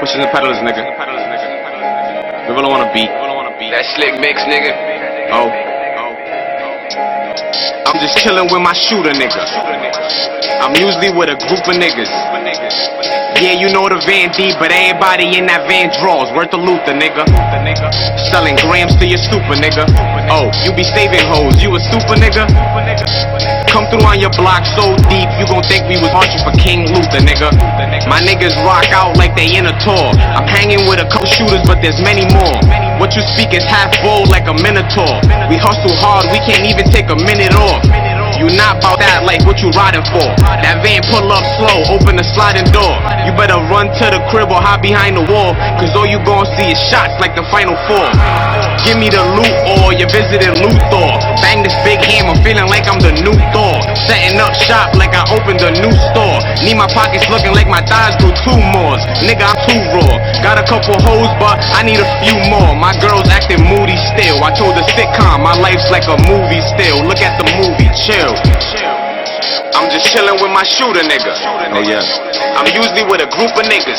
Pushing the pedals, nigga. We really wanna beat. That slick mix, nigga. Oh. I'm just chillin' with my shooter, nigga. I'm usually with a group of niggas. Yeah, you know the Van D, but everybody in that van draws. Worth the loot, the nigga. Selling grams to your super, nigga. Oh, you be saving hoes, you a super nigga? Come through on your block so deep, you gon' think we was marching for King Luther, nigga. My niggas rock out like they in a tour. I'm hanging with a couple shooters, but there's many more. What you speak is half full like a minotaur. We hustle hard, we can't even take a minute off. You not about that like what you riding for. That van pull up slow, open the sliding door. You better run to the crib or hide behind the wall, cause all you gon' see is shots like the final four. Give me the loot or you visited Luthor. Bang this big hammer, feeling like I'm the new Thor. Setting up shop like I opened a new store. Need my pockets looking like my thighs grew 2 more. Nigga, I'm too raw. Got a couple hoes, but I need a few more. My girl's acting moody still. I told the sitcom, my life's like a movie still. Look at the movie, chill. I'm just chillin' with my shooter, nigga. Oh yeah. I'm usually with a group of niggas.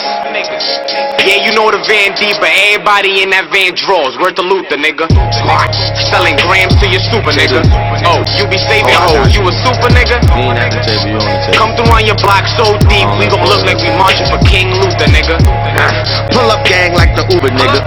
Yeah, you know the Van D, but everybody in that van draws. Worth the loot, the nigga. Selling grams to your super, nigga. Oh, you be saving hoes, you a super nigga? Come through on your block so deep, we gon' look like we marching for King Luther, nigga. Pull up gang like the Uber, nigga.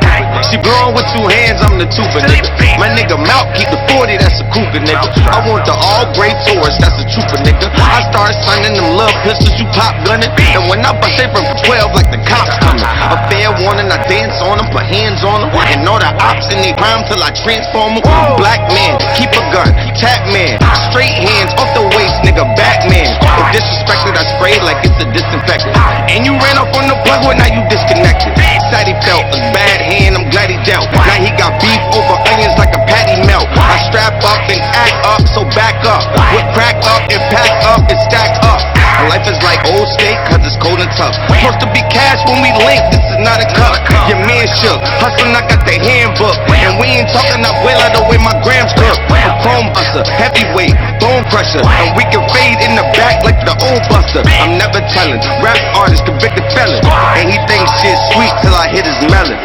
She blowin' with 2 hands, I'm the tuba, nigga. My nigga Mount keep the 40, that's a cougar, nigga. I want the all gray Taurus, that's a trooper, nigga. I start signing them little pistols, you pop gunning. And when I bust they from 12 like the cops coming. A fair warning, I dance on them, put hands on them. And all the ops in their crime till I transform them. Black man, keep a gun, tap man. Straight hands off the waist, nigga, Batman. If disrespected, I spray like it's a disinfectant. And you ran up on the plug, well now you disconnected. Said he felt a bad hand, I'm glad he dealt. Now he got beef over onions like a patty melt. I strap up and act up, so back up. Whip crack up and pack up and stack up. My life is like old steak, cause it's cold and tough. Supposed to be cash when we link, this is not a cup. Your man shook, hustlin', I got the handbook. And we ain't talking abuela the way my grams cook. A chrome buster, heavyweight, bone crusher. And we can fade in the back like the old buster. I'm never telling, rap artist, convicted felon. And he thinks shit sweet till I hit his melon.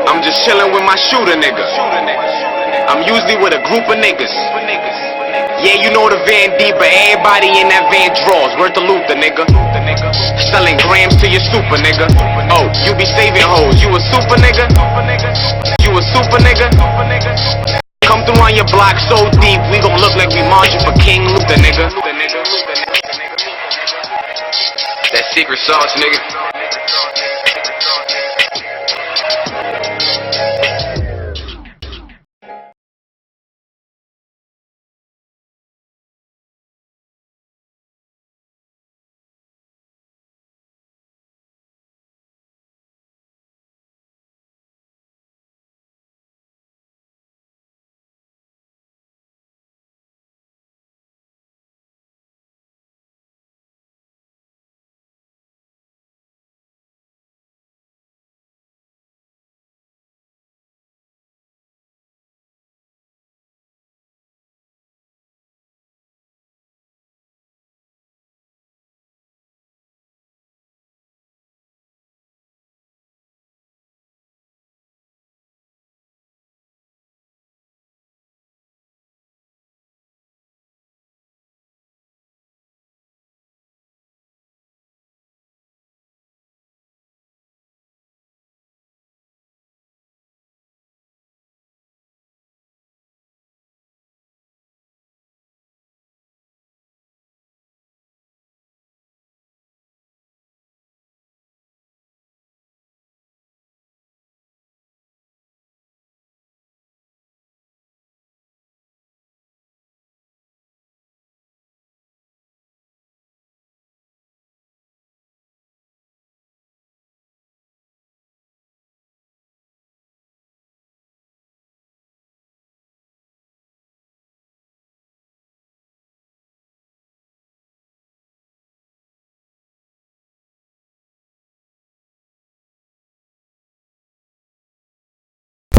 I'm just chillin' with my shooter, nigga. I'm usually with a group of niggas. Yeah, you know the Van D, but everybody in that van draws. Worth the loot, the nigga. Selling grams to your super, nigga. Oh, you be saving hoes, you a super nigga? You a super nigga? Come through on your block so deep, we gon' look like we marching for King Luther, nigga. That secret sauce, nigga.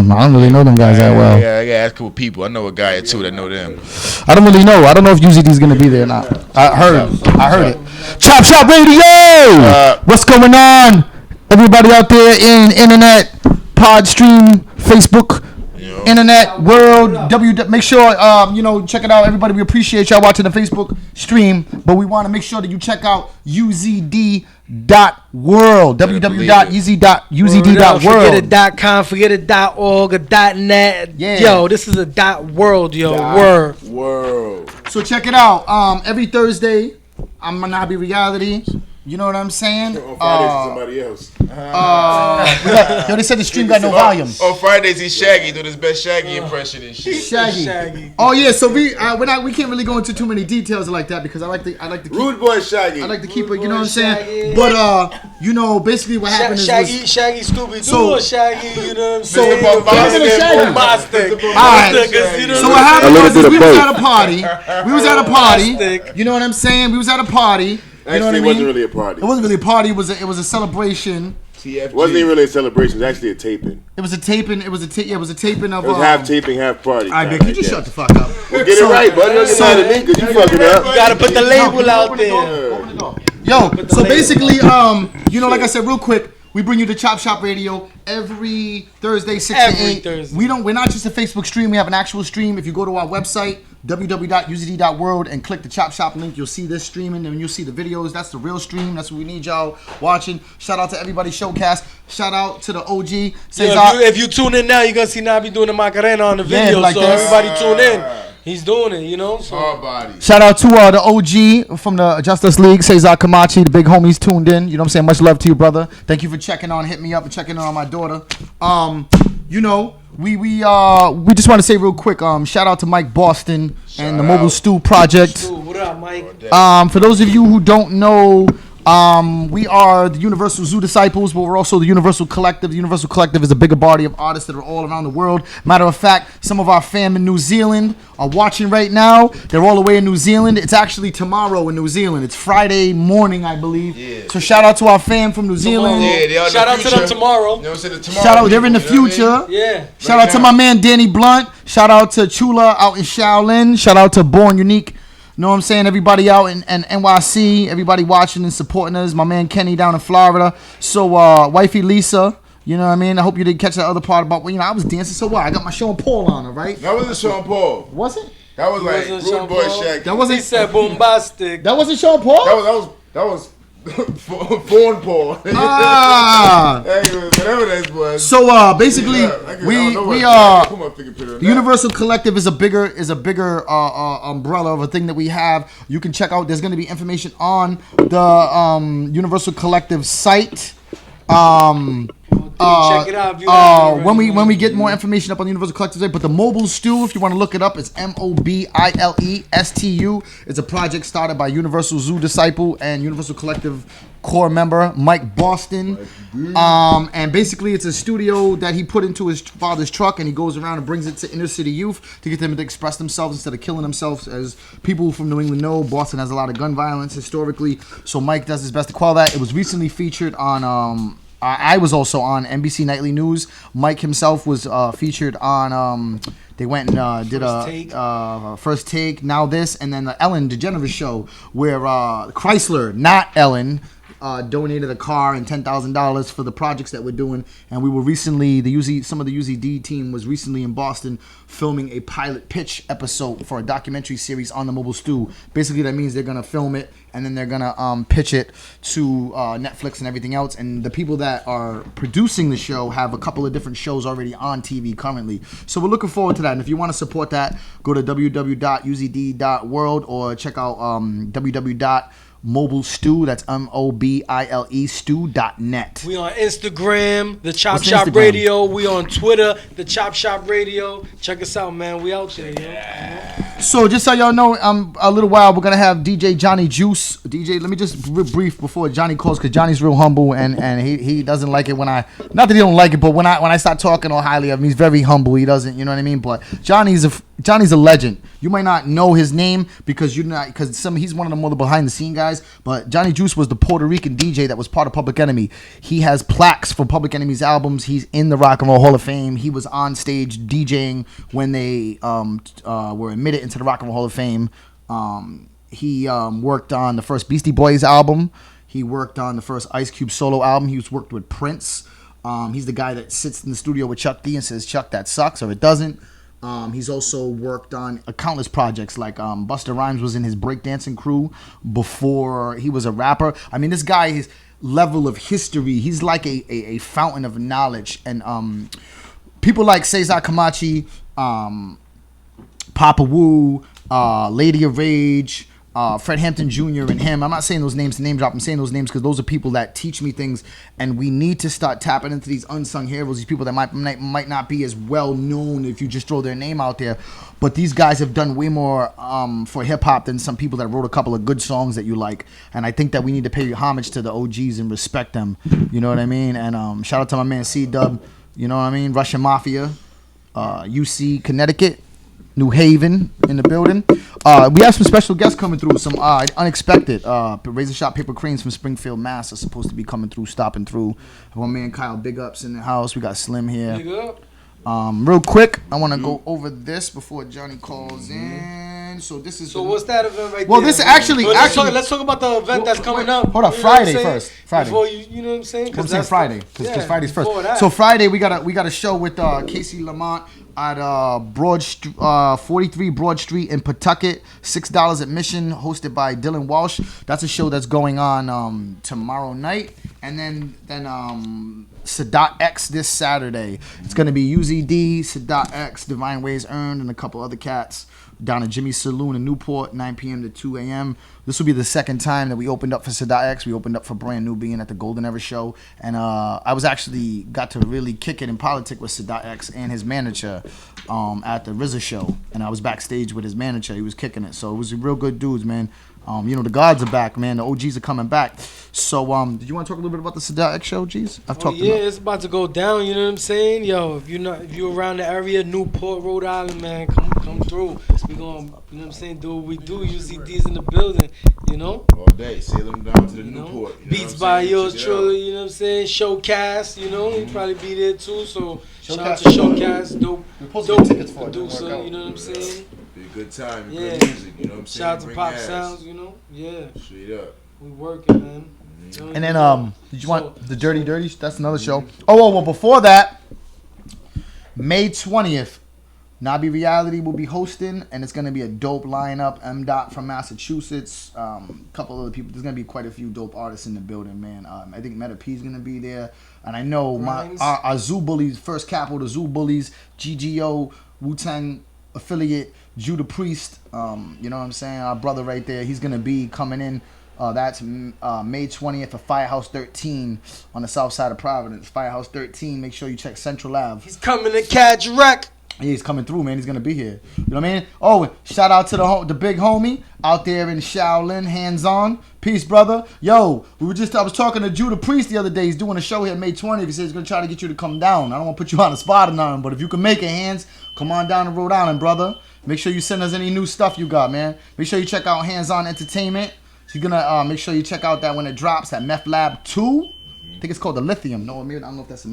I don't really know them guys that well. Yeah, I gotta ask a couple people. I know a guy or two that know them. I don't really know. I don't know if UZD's gonna be there or not. I heard it. Chop Shop Radio. What's going on? Everybody out there in internet, pod stream, Facebook, internet world. Make sure check it out. Everybody, we appreciate y'all watching the Facebook stream, but we want to make sure that you check out uzd.world. www.uzd.world. Forget it .com, forget it .org or .net. Yeah. Yo, this is a .world, yo. World. So check it out. Every Thursday, I'm gonna not be reality. You know what I'm saying? On Fridays, somebody else. They said the stream got no volume. On Fridays, he's Shaggy, doing his best Shaggy impression and shit. Shaggy. Oh yeah, so we can't really go into too many details like that because I like to keep Rude Boy Shaggy. I like to keep it, you know what I'm saying? But basically what happened is Shaggy Scooby Doo or Shaggy, you know what I'm Mr. saying? Bombastic. Alright. So what happened was we was at a party. You know what I'm saying? We was at a party. You know what I mean? It wasn't really a party. It wasn't really a party. It was a celebration. It wasn't even really a celebration. It was actually a taping. It was a taping. It was a taping of. It was half taping, half party. All right, man, you just shut the fuck up. Well, get it right, buddy. Don't get mad at me because you fucking up. You gotta put the label out there. Yo, so basically, like I said, real quick, we bring you the Chop Shop Radio every Thursday, 6 to 8. Thursday. We're not just a Facebook stream. We have an actual stream. If you go to our website, www.uzd.world, and click the Chop Shop link, you'll see this streaming, and you'll see the videos. That's the real stream. That's what we need y'all watching. Shout out to everybody showcast. Shout out to the OG. If you tune in now, you're gonna see Nabi doing the Macarena on the video. like so this. everybody tune in. He's doing it, you know. So. Hard body. Shout out to the OG from the Justice League, Cesar Camachi, the big homies tuned in. You know what I'm saying? Much love to you, brother. Thank you for checking on, hitting me up, and checking on my daughter. We just want to say real quick, shout out to Mike Boston and the Mobile Stew Project. What up, Mike? For those of you who don't know, we are the Universal Zoo Disciples, but we're also the Universal Collective. The Universal Collective is a bigger body of artists that are all around the world. Matter of fact, some of our fam in New Zealand are watching right now. They're all the way in New Zealand. It's actually tomorrow in New Zealand. It's Friday morning, I believe. Yeah. So shout out to our fam from New Zealand. Yeah, shout out to them tomorrow. Shout out, they're in the future. Yeah. Shout out to my man Danny Blunt. Shout out to Chula out in Shaolin. Shout out to Born Unique. Know what I'm saying? Everybody out in NYC, everybody watching and supporting us. My man Kenny down in Florida. So, wifey Lisa, you know what I mean? I hope you didn't catch that other part about, I was dancing so well. I got my Sean Paul on, all right? That wasn't Sean Paul. Was it? That was like Rude Boy Shaggy. That wasn't. He said bombastic. That wasn't Sean Paul? That was Fawn Paul. Whatever that was. So basically, the Universal Collective is a bigger umbrella of a thing that we have. You can check out. There's going to be information on the Universal Collective site. Check it out. When we get more information up on the Universal Collective site, but the Mobile Stew, if you want to look it up, it's MOBILESTU. It's a project started by Universal Zoo Disciple and Universal Collective core member Mike Boston. And basically it's a studio that he put into his father's truck, and he goes around and brings it to inner city youth to get them to express themselves instead of killing themselves. As people from New England know, Boston has a lot of gun violence historically, so Mike does his best to quell that. It was recently featured on I was also on NBC Nightly News. Mike himself was featured on. They went and did First Take, Now This, and then the Ellen DeGeneres show where Chrysler, not Ellen, donated a car and $10,000 for the projects that we're doing. And we were recently, some of the UZD team was recently in Boston filming a pilot pitch episode for a documentary series on the Mobile Stew. Basically, that means they're going to film it and then they're going to pitch it to Netflix and everything else. And the people that are producing the show have a couple of different shows already on TV currently. So we're looking forward to that. And if you want to support that, go to www.uzd.world or check out www.Mobile Stew, that's MOBILE stew.net. We on Instagram, the Chop Shop Radio. We on Twitter, the Chop Shop Radio. Check us out, man. We out there, yo. So just so y'all know, a little while we're gonna have DJ Johnny Juice. DJ, let me just brief before Johnny calls, because Johnny's real humble and he doesn't like it when I, not that he don't like it, but when I start talking all highly of him, he's very humble. He doesn't, you know what I mean? But Johnny's a legend. You might not know his name because he's one of the more behind the scene guys. But Johnny Juice was the Puerto Rican DJ that was part of Public Enemy. He has plaques for Public Enemy's albums. He's in the Rock and Roll Hall of Fame. He was on stage DJing when they were admitted into the Rock and Roll Hall of Fame. He worked on the first Beastie Boys album. He worked on the first Ice Cube solo album. He was worked with Prince. He's the guy that sits in the studio with Chuck D and says, Chuck, that sucks, or it doesn't. He's also worked on countless projects, like Busta Rhymes was in his breakdancing crew before he was a rapper. I mean, this guy, his level of history, he's like a fountain of knowledge. And people like Cesar Camachi, Papa Wu, Lady of Rage, Fred Hampton Jr. and him. I'm not saying those names to name drop. I'm saying those names because those are people that teach me things, and we need to start tapping into these unsung heroes, these people that might not be as well known if you just throw their name out there. But these guys have done way more for hip hop than some people that wrote a couple of good songs that you like. And I think that we need to pay homage to the OGs and respect them. You know what I mean? And shout out to my man C-Dub. You know what I mean? Russian Mafia, UC Connecticut. New Haven in the building. We have some special guests coming through. Some unexpected. Razor Shop Paper Cranes from Springfield, Mass. are supposed to be coming through, stopping through. My man Kyle Big Ups in the house. We got Slim here. Big up. Real quick, I want to go over this before Johnny calls in. So this is. So what's that event right well, there? this is actually. Let's talk about the event that's coming up. Hold on, Friday first. Friday. Before you know what I'm saying? I'm saying Friday because Friday's first. That. So Friday we got a show with Casey Lamont at 43 Broad Street in Pawtucket. $6 admission, hosted by Dylan Walsh. That's a show that's going on tomorrow night, and then Sadat X this Saturday. It's gonna be UZD, Sadat X, Divine Ways Earned, and a couple other cats down at Jimmy's Saloon in Newport, 9 p.m. to 2 a.m. This will be the second time that we opened up for Sadat X. We opened up for Brand New being at the Golden Era show. And I was actually got to really kick it in politic with Sadat X and his manager at the RZA show. And I was backstage with his manager. He was kicking it. So it was a real good dudes, man. The gods are back, man. The OGs are coming back. So, did you want to talk a little bit about the Sadat X show, G's? It's about to go down. You know what I'm saying? Yo, if you're around the area, Newport, Rhode Island, man, come through. We gonna, you know what I'm saying? Do what we do. UZD's in the building. You know. All day, sail them down to the Newport. You know Beats by yours truly. You know what I'm saying? Showcast. You know, he'll probably be there too. So shout out to Showcast. Dope tickets for producer. You know what I'm saying? Be a good time. Good music. You know what I'm saying? Shout out to Bring Pop ass. Sounds. You know. Yeah. Straight up. We working, man. And then, did you want the Dirty Dirty? That's another show. Oh, well, before that, May 20th, Nabi Reality will be hosting, and it's going to be a dope lineup. M. Dot from Massachusetts, a couple other people. There's going to be quite a few dope artists in the building, man. I think Meta P is going to be there. And I know our Zoo Bullies, First Capital, the Zoo Bullies, GGO, Wu-Tang affiliate, Judah Priest, you know what I'm saying? Our brother right there, he's going to be coming in. That's May 20th at Firehouse 13 on the south side of Providence. Firehouse 13, make sure you check Central Ave. He's coming to catch wreck. Yeah, he's coming through, man. He's going to be here. You know what I mean? Oh, shout out to the big homie out there in Shaolin, hands on. Peace, brother. Yo, I was talking to Judah Priest the other day. He's doing a show here May 20th. He says he's going to try to get you to come down. I don't want to put you on the spot or nothing, but if you can make it, hands, come on down to Rhode Island, brother. Make sure you send us any new stuff you got, man. Make sure you check out Hands On Entertainment. He's gonna make sure you check out that when it drops at Meth Lab 2. I think it's called the Lithium. No, I don't know if that's the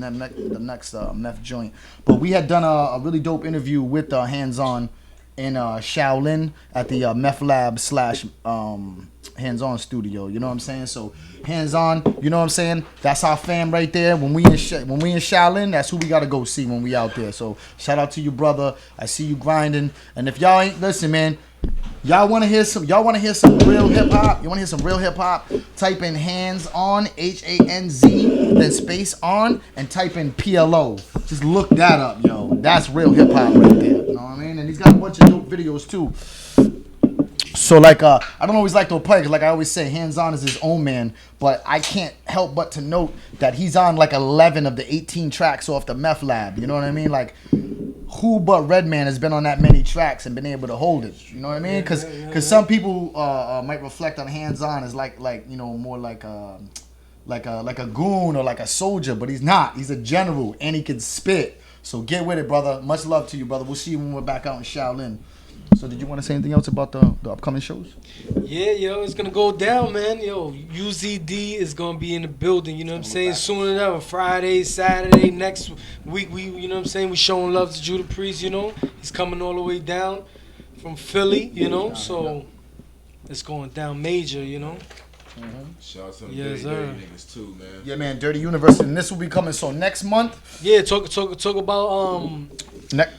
next meth joint. But we had done a really dope interview with Hands On in Shaolin at the Meth Lab / Hands On studio. You know what I'm saying? So Hands On, you know what I'm saying? That's our fam right there. When we in Shaolin, that's who we gotta go see when we out there. So shout out to you, brother. I see you grinding. And if y'all ain't listen, man. Y'all want to hear some real hip hop? You want to hear some real hip hop? Type in Hands On, HANZ, then space on, and type in PLO. Just look that up, yo. That's real hip hop right there. You know what I mean? And he's got a bunch of dope videos too. So like, I don't always like to play because like I always say, Hands On is his own man. But I can't help but to note that he's on like 11 of the 18 tracks off the Meth Lab. You know what I mean? Like, who but Redman has been on that many tracks and been able to hold it? You know what I mean? Because some people might reflect on Hands On as like you know, more like a goon or like a soldier, but he's not. He's a general and he can spit. So get with it, brother. Much love to you, brother. We'll see you when we're back out in Shaolin. So did you want to say anything else about the upcoming shows? Yeah, yo, it's gonna go down, man. Yo, UZD is gonna be in the building. You know what I'm saying? Sooner than ever. Friday, Saturday, next week. We, you know what I'm saying? We showing love to Judah Priest. You know, he's coming all the way down from Philly. You know, so it's going down major, you know. Shout out to them Yes, dirty sir. niggas too, man. Yeah, man. Dirty Universe, and this will be coming. So next month. Yeah, talk about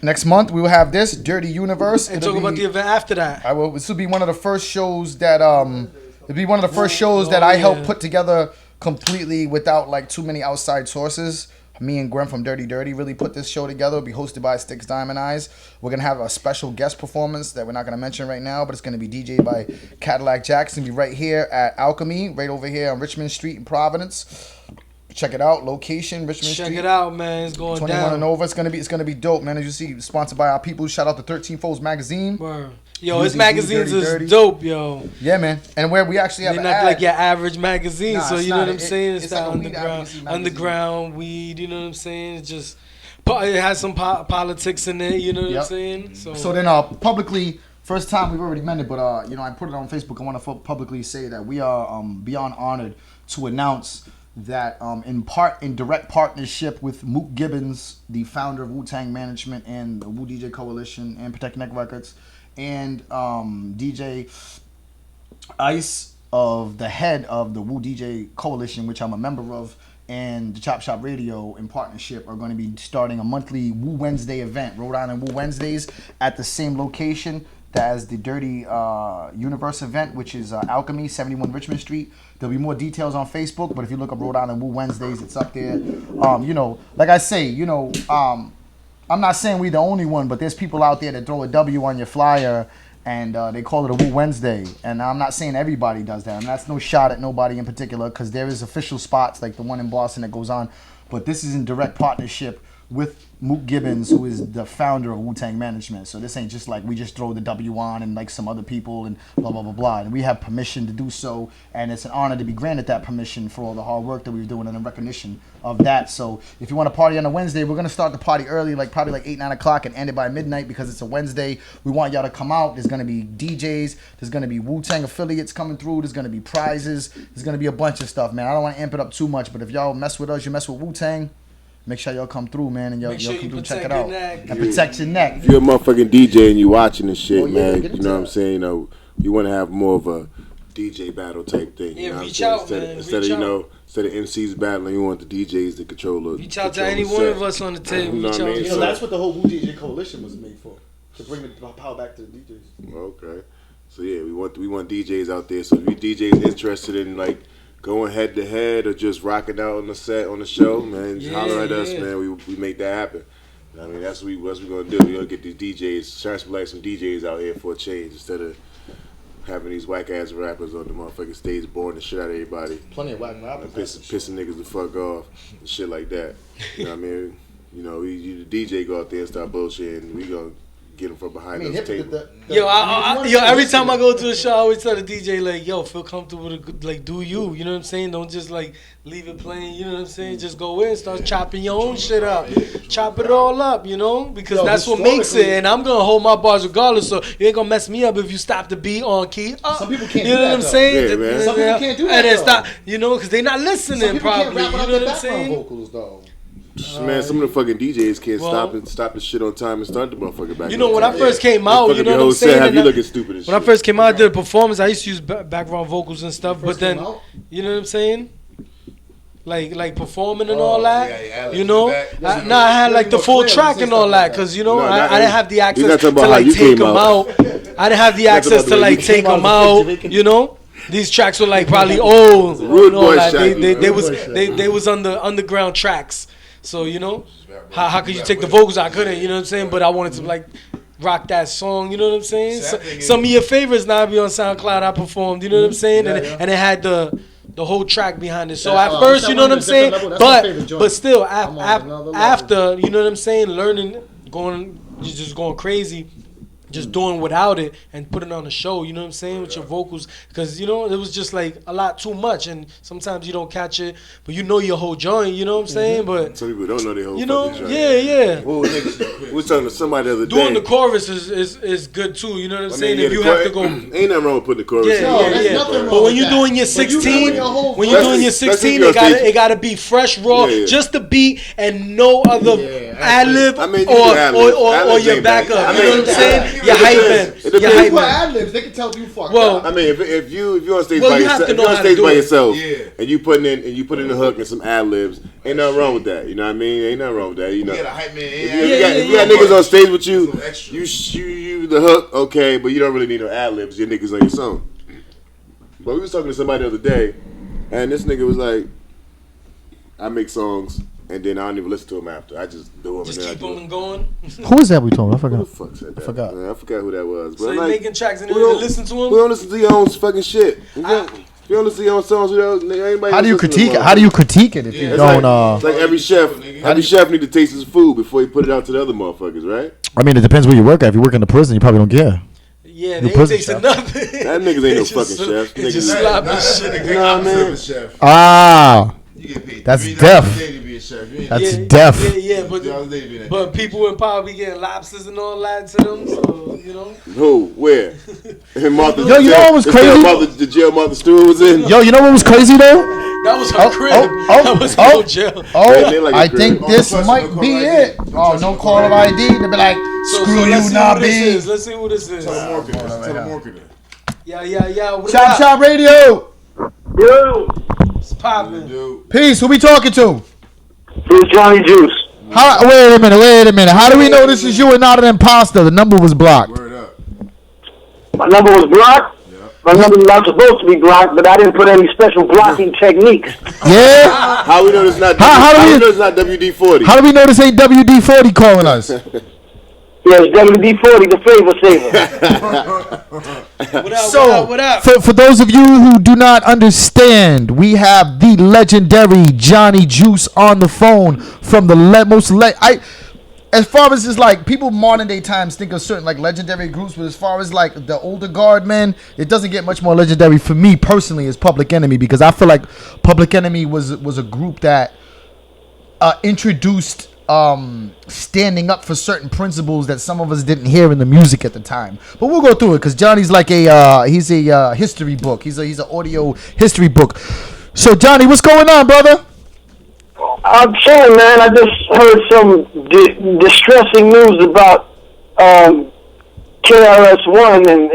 Next month we will have this Dirty Universe. and It'll talk about be- the event after that. I will. This will be one of the first shows that It'll be one of the first shows that I helped put together completely without like too many outside sources. Me and Gwen from Dirty Dirty really put this show together. It'll be hosted by Sticks Diamond Eyes. We're gonna have a special guest performance that we're not gonna mention right now, but it's gonna be DJed by Cadillac Jackson. Be right here at Alchemy, right over here on Richmond Street in Providence. Check it out. Location Richmond Street. Check it out, man. It's going 21 down. and over. It's gonna be dope, man. As you see, sponsored by our people. Shout out to 13 Folds Magazine. Word. Yo, his Using magazines Dirty is Dirty. dope, yo. Yeah, man. And where we actually have They're an not ad. like your average magazine, Nah, so it's you know not. what I'm saying? It's It's that like a weed underground, advocacy magazine. underground weed. You know what I'm saying? It's just, it has some politics in it. You know what I'm Yep. saying? So then, publicly, first time we've already met it, but I put it on Facebook. I want to publicly say that we are beyond honored to announce that in direct partnership with Mook Gibbons, the founder of Wu-Tang Management and the Wu DJ Coalition and Protect Neck Records, and DJ Ice, of the head of the Wu DJ Coalition, which I'm a member of, and the Chop Shop Radio in partnership are going to be starting a monthly Wu Wednesday event, Rhode Island Wu Wednesdays, at the same location as the Dirty Universe event, which is Alchemy, 71 Richmond Street. There'll be more details on Facebook, but if you look up Rhode Island Wu Wednesdays, it's up there. Like I say, I'm not saying we're the only one, but there's people out there that throw a W on your flyer and they call it a Wu Wednesday. And I'm not saying everybody does that. And that's no shot at nobody in particular, because there is official spots like the one in Boston that goes on. But this is in direct partnership with Mook Gibbons, who is the founder of Wu-Tang Management. So this ain't just like we just throw the W on and like some other people and blah, blah, blah, blah. And we have permission to do so. And it's an honor to be granted that permission for all the hard work that we're doing and in recognition of that. So if you want to party on a Wednesday, we're going to start the party early, probably 8, 9 o'clock and end it by midnight because it's a Wednesday. We want y'all to come out. There's going to be DJs. There's going to be Wu-Tang affiliates coming through. There's going to be prizes. There's going to be a bunch of stuff, man. I don't want to amp it up too much, but if y'all mess with us, you mess with Wu-Tang, make sure y'all come through, man, and y'all Make sure come you through, check it protect your out. neck. And protect your neck. If you're a motherfucking DJ and you watching this shit, Oh, yeah, man, get you into know what I'm that. saying? You want to have more of a DJ battle type thing. Yeah, you know what I'm reach saying? out, man, Instead reach of, out. instead of MCs battling, you want the DJs to control the Reach out to control any the one set. of us on the table. You know Reach what I out mean? to So us. that's what the whole Wu DJ Coalition was made for, to bring the power back to the DJs. Okay. So yeah, we want DJs out there. So if you DJs interested in going head to head or just rocking out on the set on the show, man, just holler at us, man. We make that happen. I mean, that's what we gonna do. We gonna get these DJs, try to select some DJs out here for a change instead of having these whack ass rappers on the motherfucking stage boring the shit out of everybody. Plenty of whack rappers. Pissing niggas the fuck off and shit like that. You know what I mean? The DJ go out there and start bullshitting. We gonna get them from behind us table. Every time I go to a show, I always tell the DJ yo, feel comfortable to do you. You know what I'm saying? Don't just leave it playing. You know what I'm saying? Just go in, start chopping your own shit up, chop it all up. Because that's what makes it. And I'm gonna hold my bars regardless. So you ain't gonna mess me up if you stop the beat on key. Some people can't You know do what that, I'm though. saying? Yeah, man. Some people can't do that, And then though. stop. Because they not listening Some people probably. can't rap You out know the what I'm background saying? vocals, though. Man, some of the fucking DJs can't Well- stop the shit on time and start the motherfucker back. When I first came out, you know what I'm saying? Have And you I- looking stupid as shit? When I first came out, I did a performance. I used to use background vocals and stuff, but then, came out? you know what I'm saying? Like performing and all that, Alex you know. in the back. I had like the full clear track and and say all stuff that, like because No, I didn't have the he's access not talking to about how you take came them out. out. I didn't have the That's access about to the way you take came them out. out. These tracks were probably old. Rude boy Like, Shaggy. they Rude was boy Shaggy. they was on the underground tracks. So how could you take the vocals? I couldn't. You know what I'm saying? But I wanted to rock that song. You know what I'm saying? Sad thing is- Some of your favorites now be on SoundCloud. I performed. You know what I'm saying? Yeah, and, yeah. and it had the whole track behind it. So Yeah, at first, that you know one what I'm is a different saying? level. That's my favorite joint. But still, I'm on another level. after, you know what I'm saying? Learning, just going crazy. Just doing without it and putting on a show, you know what I'm saying, with your vocals, because it was just a lot too much, and sometimes you don't catch it, but your whole joint, you know what I'm saying, but Some people don't know their whole fucking joint. yeah. Whoa, nigga, we was talking to somebody the other day. Doing the chorus is good too, you know what I'm saying. yeah, If the you have to chorus- go, ain't nothing wrong with putting the chorus in. yeah. there's nothing wrong But when with you're that. doing your But you 16, doing your whole when you're Especially- doing your especially 16, if you're it gotta be fresh, raw, Yeah, yeah. just the beat and no other Yeah, ad lib I mean, you can ad-lib. or Ad-libs your ain't bad. backup. I You know mean, what I'm saying? Your hype man. It depends. Your hype People man. ad-libs, they can tell if you fucked Well, up. I mean, if you on stage Well, by you have yourself, to if know you're on how to stage do by it. yourself, Yeah. and you put in the hook and some ad libs, ain't nothing wrong with that. You know what I mean? Ain't nothing wrong with that. You know. You got a hype man. If you got niggas on stage with you, Some extra. you the hook, okay, but you don't really need no ad libs. Your niggas on your song. But we was talking to somebody the other day, and this nigga was like, I make songs, and then I don't even listen to them after. I just do them. Just and then keep I do them going. Who was that we told? I Who the forgot. fuck said that? forgot. Man, I forgot who that was. So But you're like, making tracks and we then you don't- listen to we them? don't listen to your own fucking shit. If you don't listen to your own songs, anybody How do you listen to critique it? them How do you critique it if you It's don't? It's like every chef need to taste his food before he put it out to the other motherfuckers, right? I mean, it depends where you work at. If you work in the prison, you probably don't care. Yeah, The they ain't prison tasting chef. nothing. That niggas ain't They no just- fucking chefs. They just Niggas- slap Nah, this shit. nigga, Nah, I'm man. a chef. Ah, You get paid That's $3 deaf. a day to be a chef. You ain't that's Yeah, deaf. Yeah, $3 a day to be that. but people in power be getting lobsters and all that to them, so, you know. Who? Where? And Martha. Yo, you know what was crazy? The jail Martha Stewart was in. Yo, you know what was crazy though? That was her Oh, crib. oh, that was oh, no jail. Yeah, they like I a crib. think Oh, this don't trust might no be caller it. ID. Don't Oh, trust no no caller caller ID. They be like, So screw let's you, see who this Nobby. is. Let's see who this is. Telemarketer. Yeah. What Chop up? Chop Radio. Yo, It's popping. Dude. Peace. Who we talking to? it's Johnny Juice. How, wait a minute. How do we know this is you and not an imposter? The number was blocked. Word up. My number was blocked. My number was not supposed to be blocked, but I didn't put any special blocking techniques. Yeah? How we know this not? How do how we- we know it's not WD-40? How do we know this ain't WD-40 calling us? Yeah, it's WD-40, the favor saver. What up? So, what up? For those of you who do not understand, we have the legendary Johnny Juice on the phone from the as far as it's like people modern day times think of certain like legendary groups, but as far as like the older guard, man, it doesn't get much more legendary for me personally as Public Enemy, because I feel like Public Enemy was a group that introduced standing up for certain principles that some of us didn't hear in the music at the time. But we'll go through it because Johnny's like he's a history book. He's an audio history book. So Johnny, what's going on, brother? I'm chilling, man. I just heard some distressing news about KRS-One and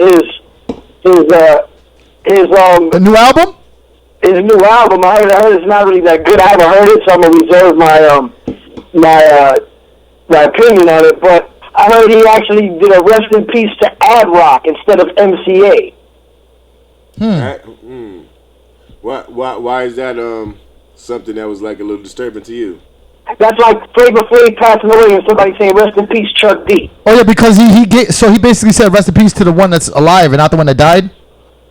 A new album? his new album. I heard it's not really that good. I haven't heard it, so I'm gonna reserve my opinion on it. But I heard he actually did a rest in peace to Ad Rock instead of MCA. Why is that something that was like a little disturbing to you? That's like Flavor Flav passing away and somebody saying rest in peace Chuck D. Oh yeah, because he basically said rest in peace to the one that's alive and not the one that died.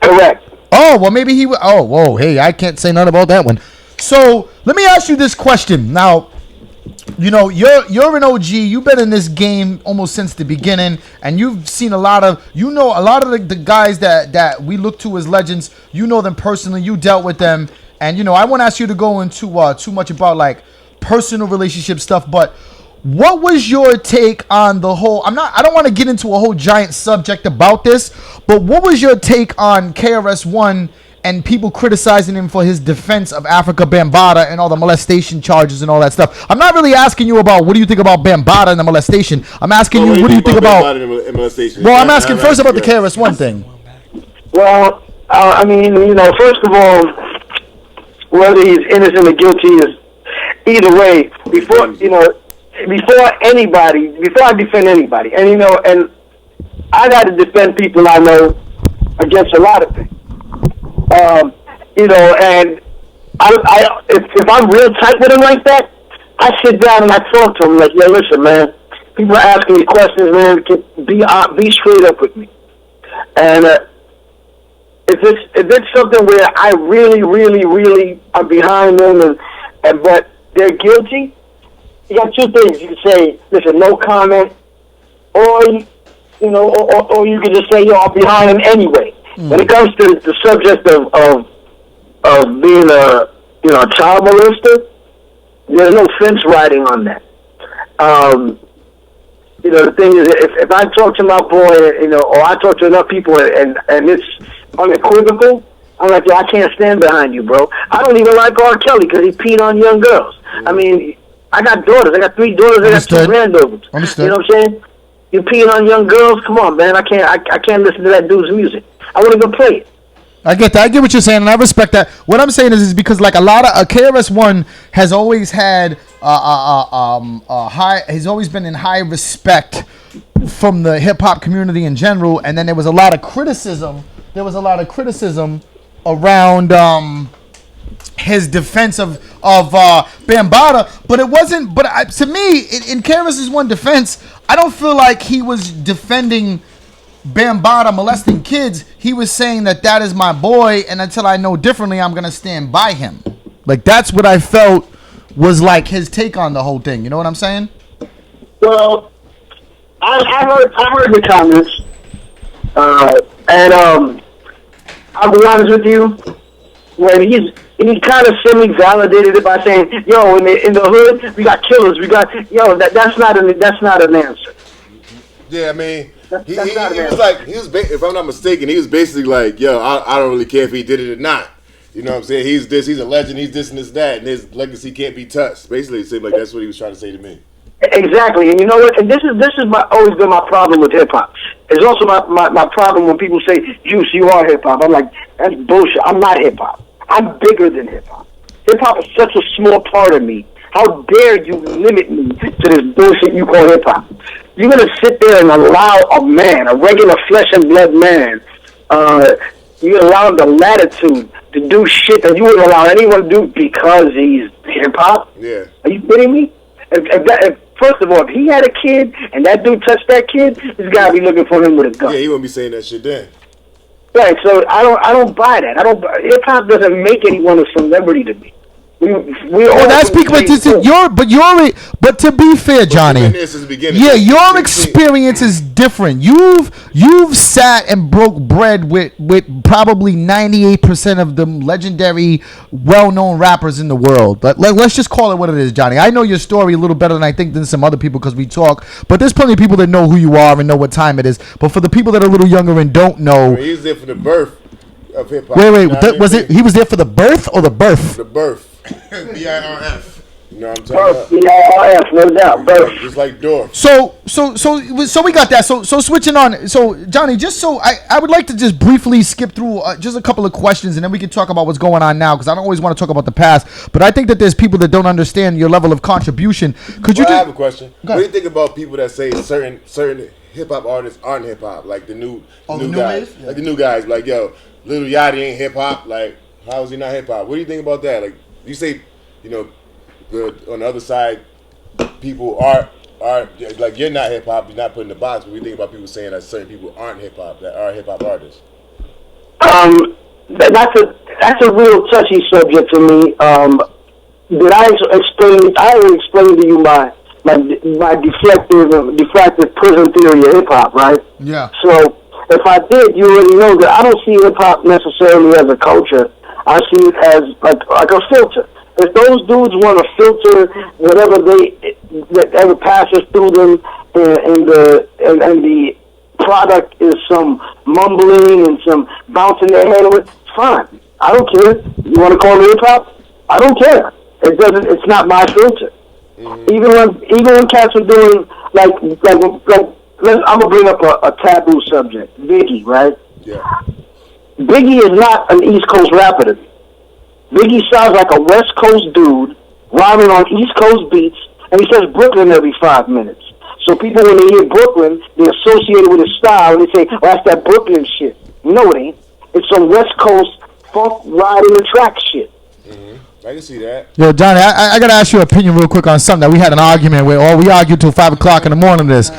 Correct. Oh well, maybe he. Oh whoa, hey, I can't say nothing about that one. So let me ask you this question now. You know, you're an OG. You've been in this game almost since the beginning, and you've seen a lot of the guys that we look to as legends. You know them personally. You dealt with them, and I won't ask you to go into too much about like personal relationship stuff. But what was your take on the whole? I don't want to get into a whole giant subject about this, but what was your take on KRS-One? And people criticizing him for his defense of Africa Bambaataa and all the molestation charges and all that stuff. I'm not really asking you about what do you think about Bambaataa and the molestation. I'm asking you what do you think about. Molestation? Well, I'm asking first about the KRS-One thing. Well, I mean, first of all, whether he's innocent or guilty is either way. Before I defend anybody, and and I got to defend people I know against a lot of things. And if I'm real tight with him like that, I sit down and I talk to him like, yo, listen, man, people are asking me questions, man, be straight up with me. And if it's something where I really, really, really am behind them, but they're guilty, you got two things. You can say, listen, no comment, or you can just say, yo, I'm behind them anyway. When it comes to the subject of being a child molester, there's no fence riding on that. The thing is, if I talk to my boy, or I talk to enough people and it's unequivocal, I'm like, yo, I can't stand behind you, bro. I don't even like R. Kelly because he peed on young girls. I mean, I got daughters. I got 3 daughters. I got 2 granddaughters. Understood. You know what I'm saying? You peeing on young girls? Come on, man. I can't listen to that dude's music. I want to go play it. I get that. I get what you're saying, and I respect that. What I'm saying is because like a lot of KRS-One has always had high. He's always been in high respect from the hip hop community in general, and then there was a lot of criticism. Around his defense of Bambaataa, but it wasn't. But to me, in KRS-One defense, I don't feel like he was defending Bambaataa molesting kids. He was saying that is my boy, and until I know differently, I'm gonna stand by him. Like that's what I felt was like his take on the whole thing. You know what I'm saying? Well, I heard the comments, and I'll be honest with you, when he kind of semi-validated it by saying, "Yo, in the hood, we got killers. We got that's not an answer." Yeah, I mean, That's he not an was answer. like, if I'm not mistaken, he was basically like, yo, I don't really care if he did it or not. You know what I'm saying? He's a legend, he's this and this, that, and his legacy can't be touched. Basically, it seemed like that's what he was trying to say to me. Exactly, and you know what? And this is always been my problem with hip hop. It's also my problem when people say, "Juice, you are hip hop." I'm like, that's bullshit. I'm not hip hop. I'm bigger than hip hop. Hip hop is such a small part of me. How dare you limit me to this bullshit you call hip hop? You're gonna sit there and allow a man, a regular flesh and blood man, you allow him the latitude to do shit that you wouldn't allow anyone to do because he's hip hop? Yeah. Are you kidding me? First of all, if he had a kid and that dude touched that kid, he's gotta be looking for him with a gun. Yeah, he wouldn't be saying that shit then. Right. So I don't buy that. Hip hop doesn't make anyone a celebrity to me. We Well, that's because but to be fair, Johnny, yeah, your experience is different. You've sat and broke bread with probably 98% of the legendary, well-known rappers in the world. But let's just call it what it is, Johnny. I know your story a little better than I think than some other people because we talk. But there's plenty of people that know who you are and know what time it is. But for the people that are a little younger and don't know, He's there for the birth of hip hop. wait, was it? He was there for the birth or the birth? The birth. BIRF. You know what I'm talking Birth, about? BIRF, no doubt. Birth. Just like Dorf. So we got that. So switching on. So Johnny, just so I would like to just briefly skip through just a couple of questions, and then we can talk about what's going on now because I don't always want to talk about the past. But I think that there's people that don't understand your level of contribution. Could you? I have a question. What do you think about people that say certain hip hop artists aren't hip hop, like the new guys, wave? Yeah. like the new guys, like yo, Lil Yachty ain't hip hop. Like how is he not hip hop? What do you think about that? Like you say, you know, on the other side, people are like you're not hip hop, you're not put in the box. But we think about people saying that certain people aren't hip hop, that are hip hop artists. That's a real touchy subject to me. Did I explain? I already explained to you my diffractive prism theory of hip hop, right? Yeah. So if I did, you already know that I don't see hip hop necessarily as a culture. I see it as like a filter. If those dudes want to filter whatever passes through them, and the product is some mumbling and some bouncing their head over it, fine. I don't care. You want to call it hip hop? I don't care. It doesn't. It's not my filter. Mm-hmm. Even when cats are doing like I'm gonna bring up a taboo subject. Biggie, right? Yeah. Biggie is not an East Coast rapper to me. Biggie sounds like a West Coast dude rhyming on East Coast beats, and he says Brooklyn every 5 minutes. So people, when they hear Brooklyn, they associate it with his style, and they say, "Oh, that's that Brooklyn shit." No, it ain't. It's some West Coast funk riding and track shit. Mm-hmm. I can see that. Yo, Johnny, I gotta ask your opinion real quick on something that we had an argument with. We argued till 5 o'clock in the morning. This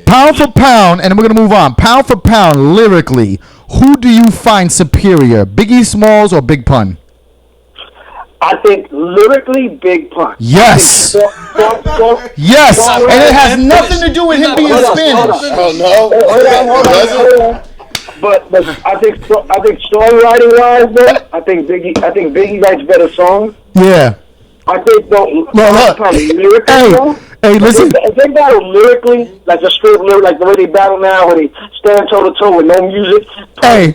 pound for pound, and then we're gonna move on. Pound for pound, lyrically, who do you find superior, Biggie Smalls or Big Pun? I think lyrically, Big Pun. Yes. Yes, and it has nothing to do with him being Spanish. Oh no. Hold on. But I think songwriting wise though, I think Biggie writes better songs. Yeah. I think lyrically. Hey, listen. If they battle lyrically, like a straight lyric, like the way they battle now, where they stand toe to toe with no music,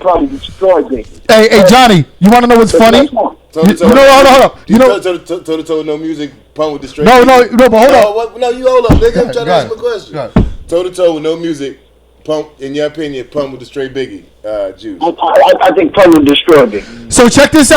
probably destroy Biggie. Hey, Johnny, you want to know what's funny? Hold up. You know, toe to toe, no music, Pun with the straight. No, but hold up. No, you hold up, nigga. I'm trying to ask him a question. toe to toe with no music. Pump, in your opinion, Pump with the straight Biggie, Juice. I think Pump would destroy Biggie. So check this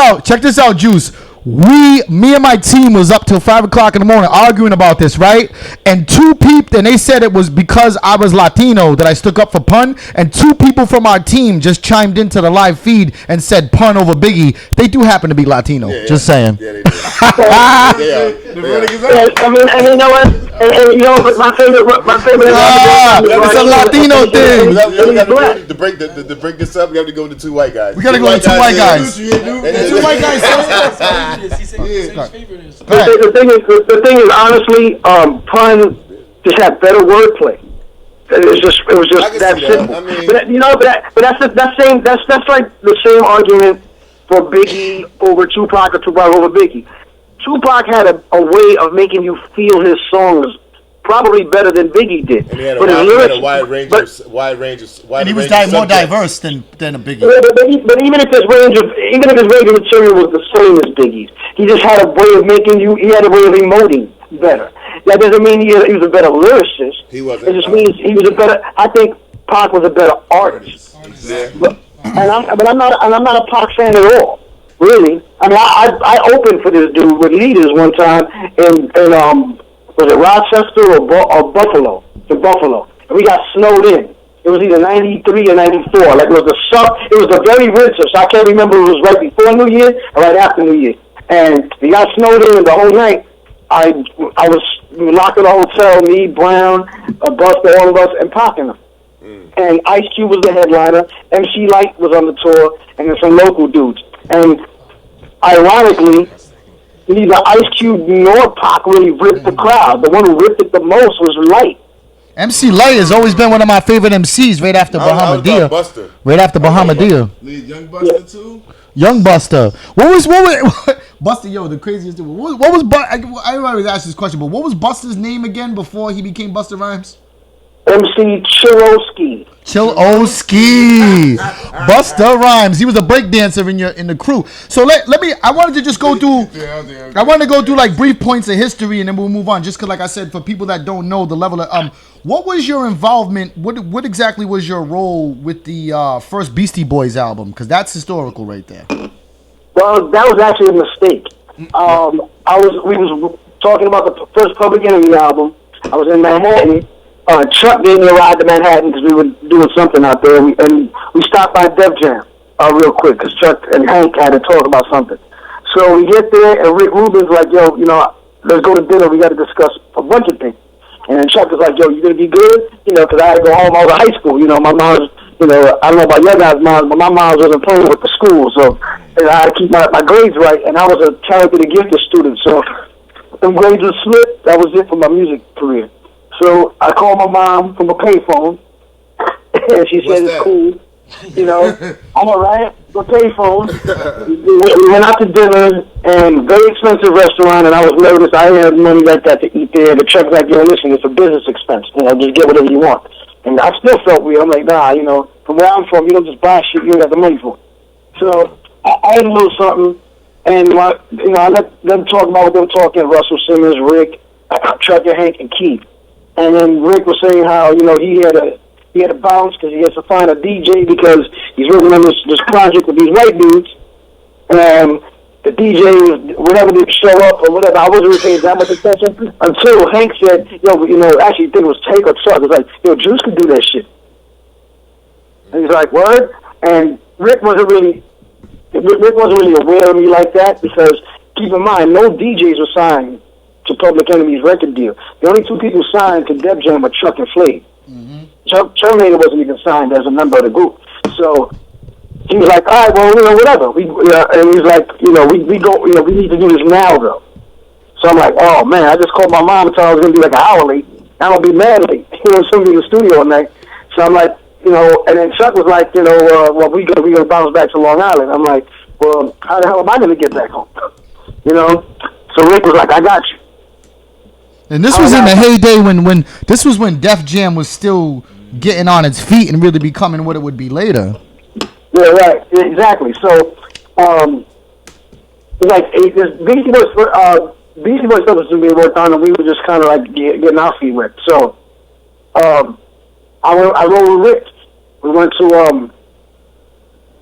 out, Juice. Me and my team was up till 5 o'clock in the morning arguing about this, right? And they said it was because I was Latino that I stuck up for Pun, and 2 people from our team just chimed into the live feed and said Pun over Biggie. They do happen to be Latino. Just saying. Yeah, they do. I mean, and you know what? And you know, but my favorite. It's a Latino thing. To break this up, we have to go to 2 white guys. We gotta go to 2 white guys. 2 white guys. The thing is, honestly, Pun just had better wordplay. It was just that simple. I mean, that's like the same argument for Biggie over Tupac or Tupac over Biggie. Tupac had a way of making you feel his songs probably better than Biggie did. And he had a wide range of and he was more diverse than a Biggie. But even if his range of material was the same as Biggie's, he just had a way of he had a way of emoting better. That doesn't mean he was a better lyricist. He wasn't. It just means he was I think Pac was a better artist. Exactly. But I'm not a Pac fan at all. Really. I mean, I opened for this dude with Leaders one time in was it Rochester or Buffalo? In Buffalo. And we got snowed in. It was either 93 or 94. Like, it was the very winter, so I can't remember if it was right before New Year or right after New Year. And we got snowed in, and the whole night, we were locked in the hotel, me, Brown, Buster, all of us, and Pac in them. And Ice Cube was the headliner, MC Lyte was on the tour, and then some local dudes. And ironically, neither Ice Cube nor Pac really ripped the crowd. The one who ripped it the most was Lyte. MC Lyte has always been one of my favorite MCs right after Bahamadia. Right after Bahamadia. Young Buster too? Young Buster. What was Buster, yo, the craziest dude. What was I always ask this question, but what was Buster's name again before he became Busta Rhymes? MC Chillowski. Busta Rhymes. He was a breakdancer in the crew. So I wanted to just go through like brief points of history, and then we'll move on. Just because, like I said, for people that don't know the level of what was your involvement? What exactly was your role with the first Beastie Boys album? Because that's historical right there. Well, that was actually a mistake. We was talking about the first Public Enemy album. I was in Manhattan. Chuck gave me a ride to Manhattan because we were doing something out there, and we stopped by Def Jam real quick because Chuck and Hank had to talk about something. So we get there, and Rick Rubin's like, yo, let's go to dinner. We got to discuss a bunch of things. And then Chuck was like, yo, you going to be good? Because I had to go home. I was in high school. My mom's, I don't know about your guys' moms, but my mom wasn't playing with the school. So I had to keep my grades right, and I was a talented and gifted student. So them grades would slip. That was it for my music career. So I called my mom from a payphone, and she said it's cool. I'm all right. The payphone. We went out to dinner, and very expensive restaurant, and I was nervous. I didn't have money like that to eat there. The Chuck's like, yo, listen, it's a business expense. Just get whatever you want. And I still felt weird. I'm like, nah, from where I'm from, you don't just buy shit you don't got the money for. So I had a little something, and I let them talk about what they were talking. Russell Simmons, Rick, Chuck, and Hank, and Keith. And then Rick was saying how, he had to bounce because he has to find a DJ because he's working on this project with these white dudes. And the DJ, whenever they show up or whatever, I wasn't really paying that much attention until Hank said, actually I think it was Tank or Chuck. It was like, Juice could do that shit. And he's like, what? And Rick wasn't really aware of me like that because, keep in mind, no DJs were signed to Public Enemy's record deal. The only 2 people signed to Def Jam were Chuck and Flav. Mm-hmm. Terminator wasn't even signed as a member of the group. So he was like, all right, well, whatever. And he's like, we need to do this now, though. So I'm like, oh, man, I just called my mom and told her I was going to be like an hour late. I'm going to be mad late. Somebody in the studio all night. So I'm like, and then Chuck was like, well, we going to bounce back to Long Island. I'm like, well, how the hell am I going to get back home? So Rick was like, I got you. And this was in the heyday when Def Jam was still getting on its feet and really becoming what it would be later. Yeah, right. Exactly. So, Beastie Boys stuff was being worked on, and we were just kind of like getting our feet wet. So, I rode with Rick. We went to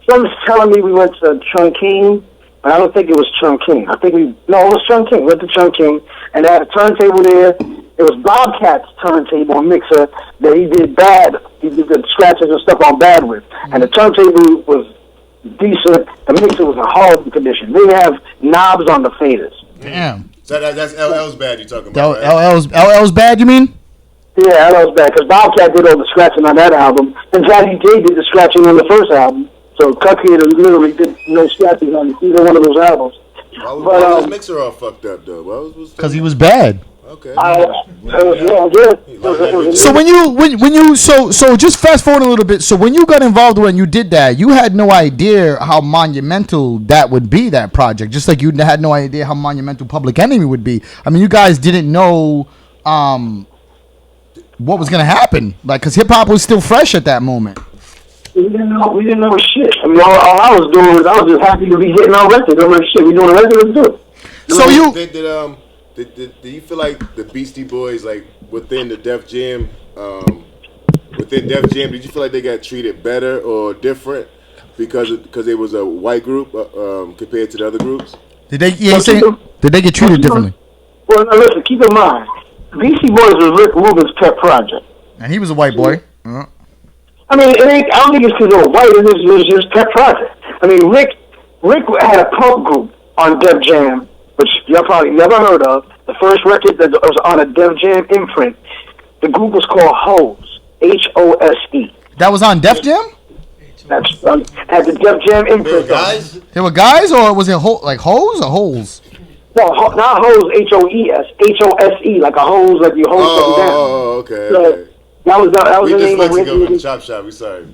someone's telling me we went to Chungking, but I don't think it was Chungking. It was Chungking. We went to Chungking, and they had a turntable there. It was Bobcat's turntable and mixer that he did bad. He did the scratches and stuff on bad with, and the turntable was decent. The mixer was in horrible condition. They didn't have knobs on the faders. Damn. So that's LL's bad you're talking about, right? LL's bad, you mean? Yeah, that was bad, because Bobcat did all the scratching on that album, and Jazzy J did the scratching on the first album. So Cuphead literally did no scratching on either one of those albums. Why was his mixer all fucked up, though? Because he was bad. Okay. So so just fast forward a little bit. So when you got involved when you did that, you had no idea how monumental that would be, that project. Just like you had no idea how monumental Public Enemy would be. I mean, you guys didn't know what was gonna happen, like, because hip hop was still fresh at that moment. We didn't know shit. I mean, all I was doing was I was just happy to be getting our record. I'm like, shit, we doing a record, let's do it. So Did you feel like the Beastie Boys, like within the Def Jam, did you feel like they got treated better or different because it was a white group compared to the other groups? Did they get treated differently? Well, now listen, keep in mind, Beastie Boys was Rick Rubin's pet project, and he was a white boy. I mean, I don't think it's because they were white. It was his pet project. I mean, Rick had a punk group on Def Jam, which y'all probably never heard of. The first record that was on a Def Jam imprint, the group was called Hose, Hose. That was on Def Jam? That's had the Def Jam imprint. There were guys, or was it like Hose or Holes? No, not Hose, Hoes, Hose, like a hose, like you hose something down. Oh, okay. So, that was the name of Rick. We Rick. Chop Shop. We sorry.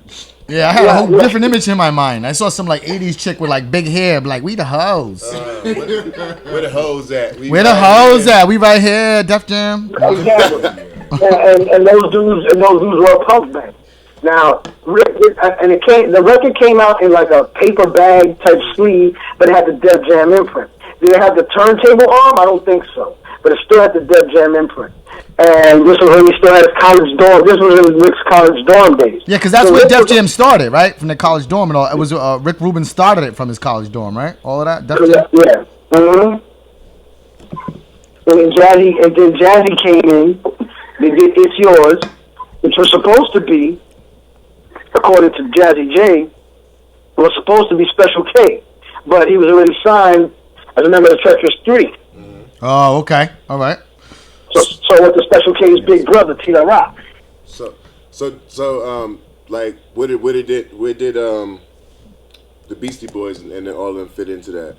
Yeah, I had a whole different image in my mind. I saw some like 80s chick with like big hair, like, we the hoes. Where the hoes at? Where the hoes at? We right here, Def Jam. Exactly. and those dudes were a punk band. Now, the record came out in like a paper bag type sleeve, but it had the Def Jam imprint. Did it have the turntable arm? I don't think so. But it still had the Def Jam imprint. And this was when he still had his college dorm. This was in Rick's college dorm days. Yeah, because that's where Def Jam started, right? From the college dorm and all. It was Rick Rubin started it from his college dorm, right? All of that. Def Jam? Yeah. Mm-hmm. And then Jazzy came in. They did "It's Yours," which was supposed to be, according to Jazzy J, was supposed to be Special K, but he was already signed as a member of the Treacherous Three. Mm-hmm. Oh, okay, all right. So with the Special K's big brother, T.La. Rock. Like, where did the Beastie Boys and all of them fit into that?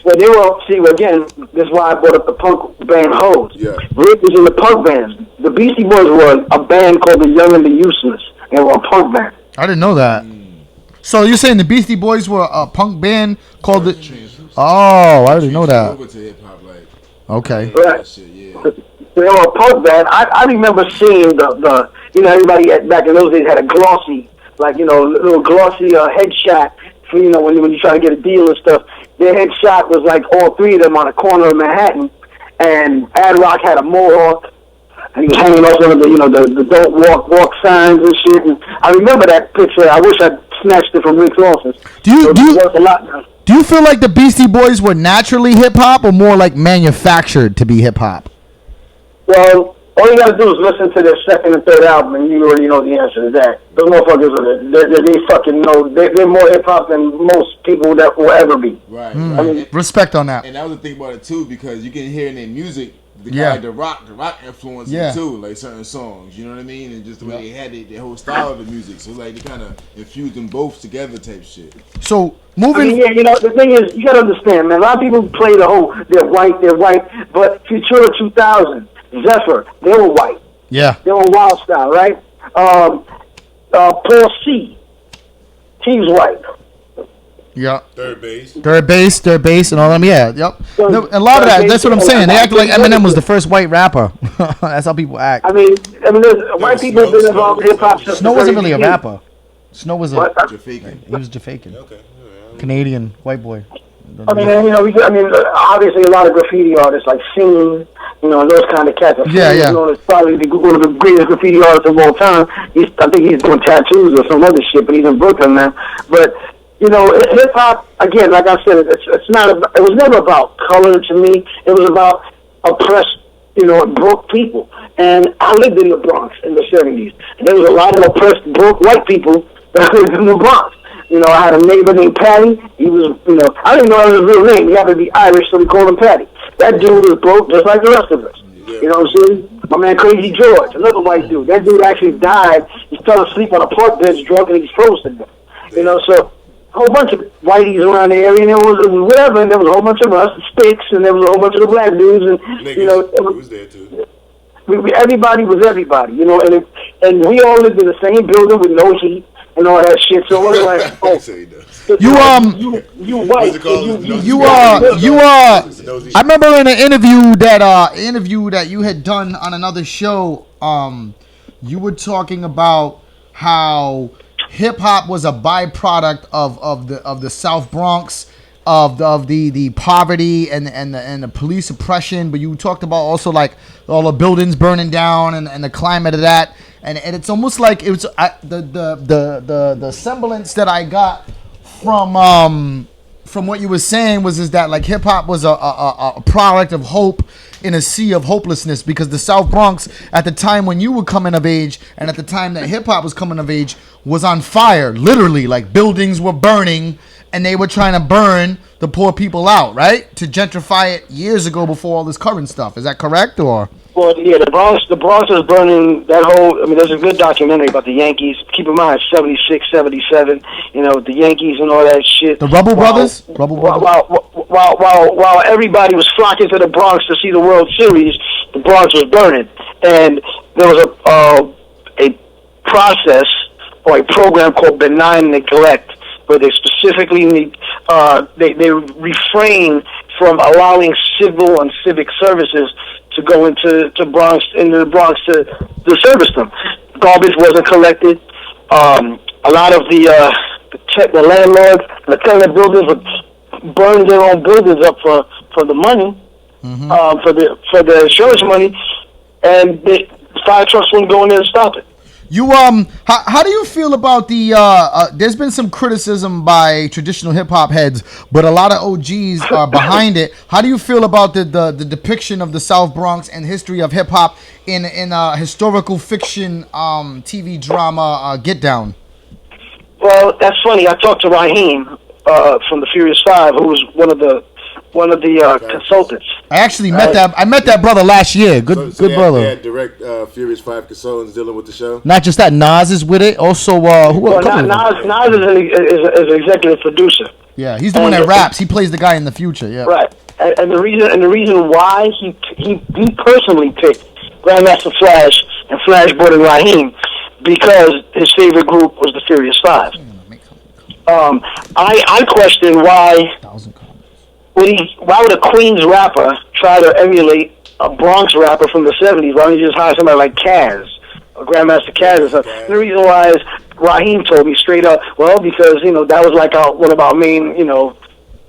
Well, they were, again, this is why I brought up the punk band Hose. Yeah. Rick was in the punk band. The Beastie Boys were a band called the Young and the Useless. They were a punk band. I didn't know that. So you're saying the Beastie Boys were a punk band called the... Oh, I didn't know that. Okay. Right. They were a punk band. I remember seeing the everybody back in those days had a glossy, little glossy headshot for, when you try to get a deal and stuff. Their headshot was like all three of them on a corner of Manhattan, and Ad Rock had a mohawk, and he was hanging off some of the don't walk signs and shit. And I remember that picture. I wish I'd snatched it from Rick's office. Do you feel like the Beastie Boys were naturally hip hop or more like manufactured to be hip hop? Well, all you gotta do is listen to their second and third album, and you already know the answer to that. Those motherfuckers, they fucking know. They're more hip hop than most people that will ever be. Right. I mean, respect on that. And that was the thing about it too, because you can hear in their music the rock influence too, like certain songs. You know what I mean? And just the way they had their whole style of the music. So like they kind of infused them both together, type shit. So moving. I mean, the thing is, you gotta understand, man. A lot of people play the whole they're white, but Futura 2000. Zephyr, they were white. Yeah. They were Wild Style, right? Paul C. He's white. Yeah. Third base, and all them. Yeah. Yep. No, a lot of that. That's what I'm saying. They act like Eminem was the first white rapper. That's how people act. I mean, white people have been involved in hip hop. Snow wasn't really a rapper. Snow was Jafaican. He was Jafaican. Okay. Canadian white boy. I mean, obviously a lot of graffiti artists like Scene, those kind of cats. Yeah. He's known as probably one of the greatest graffiti artists of all time. I think he's doing tattoos or some other shit, but he's in Brooklyn now. But hip hop again, like I said, it's not. It was never about color to me. It was about oppressed, broke people. And I lived in the Bronx in the 70s. And there was a lot of oppressed, broke white people that lived in the Bronx. I had a neighbor named Patty. He was, I didn't know his real name. He happened to be Irish, so we called him Patty. That dude was broke just like the rest of us. You know what I'm saying? My man Crazy George, another white dude. That dude actually died. He fell asleep on a park bench drunk and he's frozen. So a whole bunch of whiteys around the area, and it was whatever, and there was a whole bunch of us, sticks, and there was a whole bunch of the black dudes, and it was there too. Everybody was everybody, and we all lived in the same building with no heat and all that shit. So it was like, you white, I remember in an interview that you had done on another show, you were talking about how hip hop was a byproduct of the South Bronx, of the poverty and the police oppression. But you talked about also like all the buildings burning down and the climate of that. And it's almost like it was the semblance that I got from what you were saying is that like hip hop was a product of hope in a sea of hopelessness, because the South Bronx at the time when you were coming of age and at the time that hip hop was coming of age was on fire, literally. Like buildings were burning and they were trying to burn the poor people out, right? To gentrify it years ago before all this current stuff. Is that correct, or? Well, yeah, the Bronx is burning that whole. I mean, there's a good documentary about the Yankees. Keep in mind, 76, 77. The Yankees and all that shit. The Rebel Brothers. While everybody was flocking to the Bronx to see the World Series, the Bronx was burning, and there was a process or a program called benign neglect, where they specifically they refrain from allowing civil and civic services to go into the Bronx to service them. Garbage wasn't collected. A lot of the landlords, the tenant buildings would burn their own buildings up for the money, for the insurance money, and the fire trucks wouldn't go in there to stop it. You how do you feel about the there's been some criticism by traditional hip hop heads, but a lot of OGs are behind it. How do you feel about the depiction of the South Bronx and history of hip hop in a historical fiction TV drama Get Down? Well, that's funny. I talked to Raheem from the Furious Five, who was one of the consultants. I actually met that brother last year. Good brother. They had direct Furious 5 consultants dealing with the show. Not just that, Nas is with it. Also, Nas is an executive producer. Yeah, he's the one that raps. He plays the guy in the future. Yeah. Right. And the reason why he personally picked Grandmaster Flash and Flash brought in Raheem, because his favorite group was the Furious Five. I question why would a Queens rapper try to emulate a Bronx rapper from the 70s? Why don't you just hire somebody like Kaz, or Grandmaster Kaz or something? And the reason why is Raheem told me straight up, well, because, that was like one of our main,